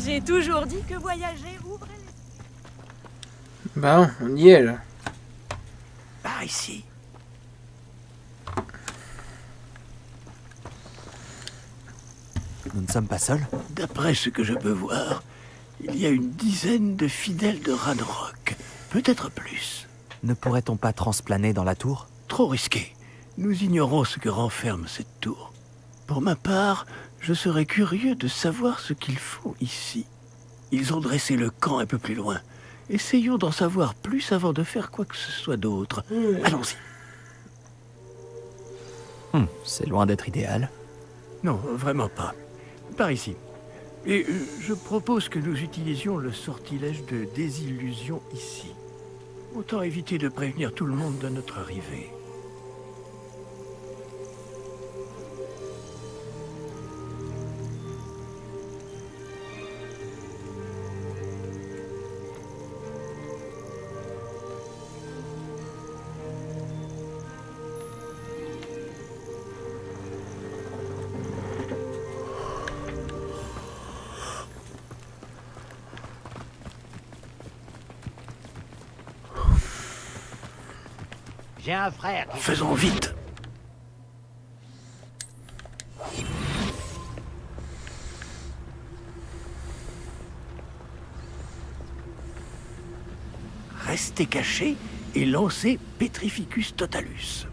J'ai toujours dit que voyager ouvrait les... Bon, on y est, là. Par ici. Nous ne sommes pas seuls? D'après ce que je peux voir, il y a une dizaine de fidèles de Ranrock. Peut-être plus. Ne pourrait-on pas transplaner dans la tour? Trop risqué. Nous ignorons ce que renferme cette tour. Pour ma part, je serais curieux de savoir ce qu'ils font ici. Ils ont dressé le camp un peu plus loin. Essayons d'en savoir plus avant de faire quoi que ce soit d'autre. Allons-y. C'est loin d'être idéal. Non, vraiment pas. Par ici. Et je propose que nous utilisions le sortilège de désillusion ici. Autant éviter de prévenir tout le monde de notre arrivée. J'ai un frère. Faisons vite. Restez cachés et lancez Petrificus Totalus.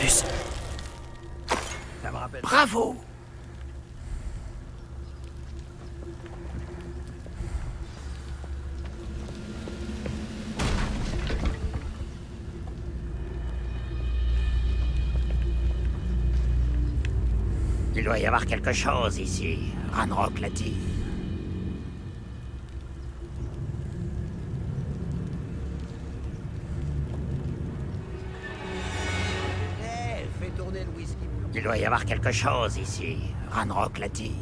plus. Ça me rappelle... Bravo! Il doit y avoir quelque chose ici. Ranrock l'a dit. Fais tourner le whisky. Il doit y avoir quelque chose ici. Ranrock l'a dit.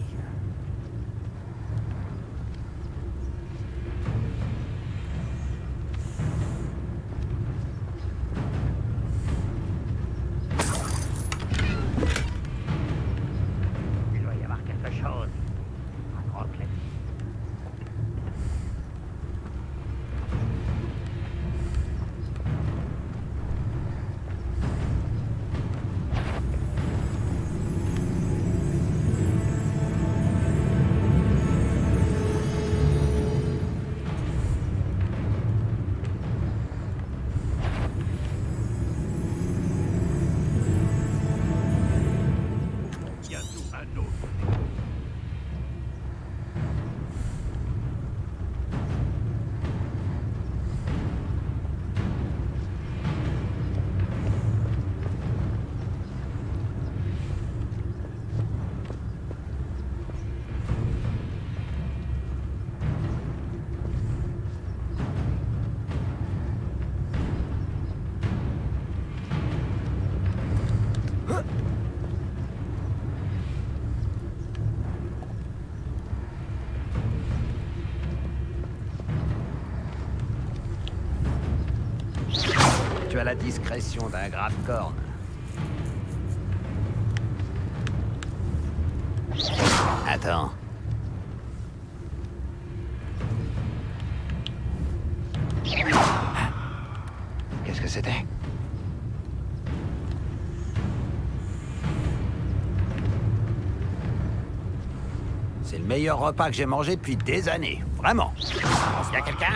Il doit y avoir quelque chose. Ranrock l'a dit. Bientôt un autre. Tu as la discrétion d'un grave-corne. Attends. Qu'est-ce que c'était? C'est le meilleur repas que j'ai mangé depuis des années. Vraiment. Y a quelqu'un?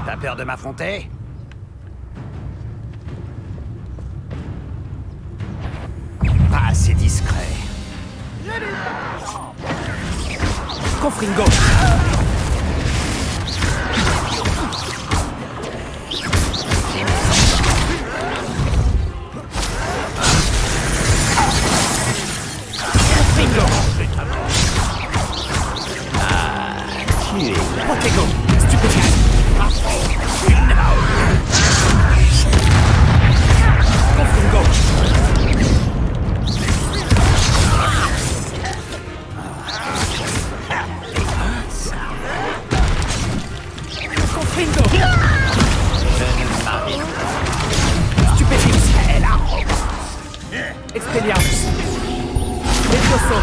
T'as peur de m'affronter? Pas assez discret. Confringo. Confringo. Ah, tu es... Protego. Stupéfiant. Confringo. Confringo. Stupéfix. Expelliarmus. Levioso.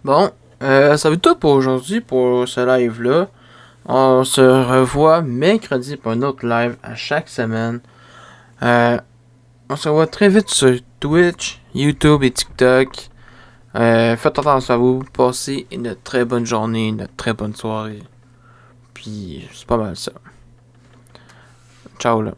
Bon, ça va être tout pour aujourd'hui, pour ce live-là. On se revoit mercredi pour un autre live à chaque semaine. On se revoit très vite sur Twitch, YouTube et TikTok. Faites attention à vous. Passez une très bonne journée, une très bonne soirée. Puis, c'est pas mal ça. Ciao là.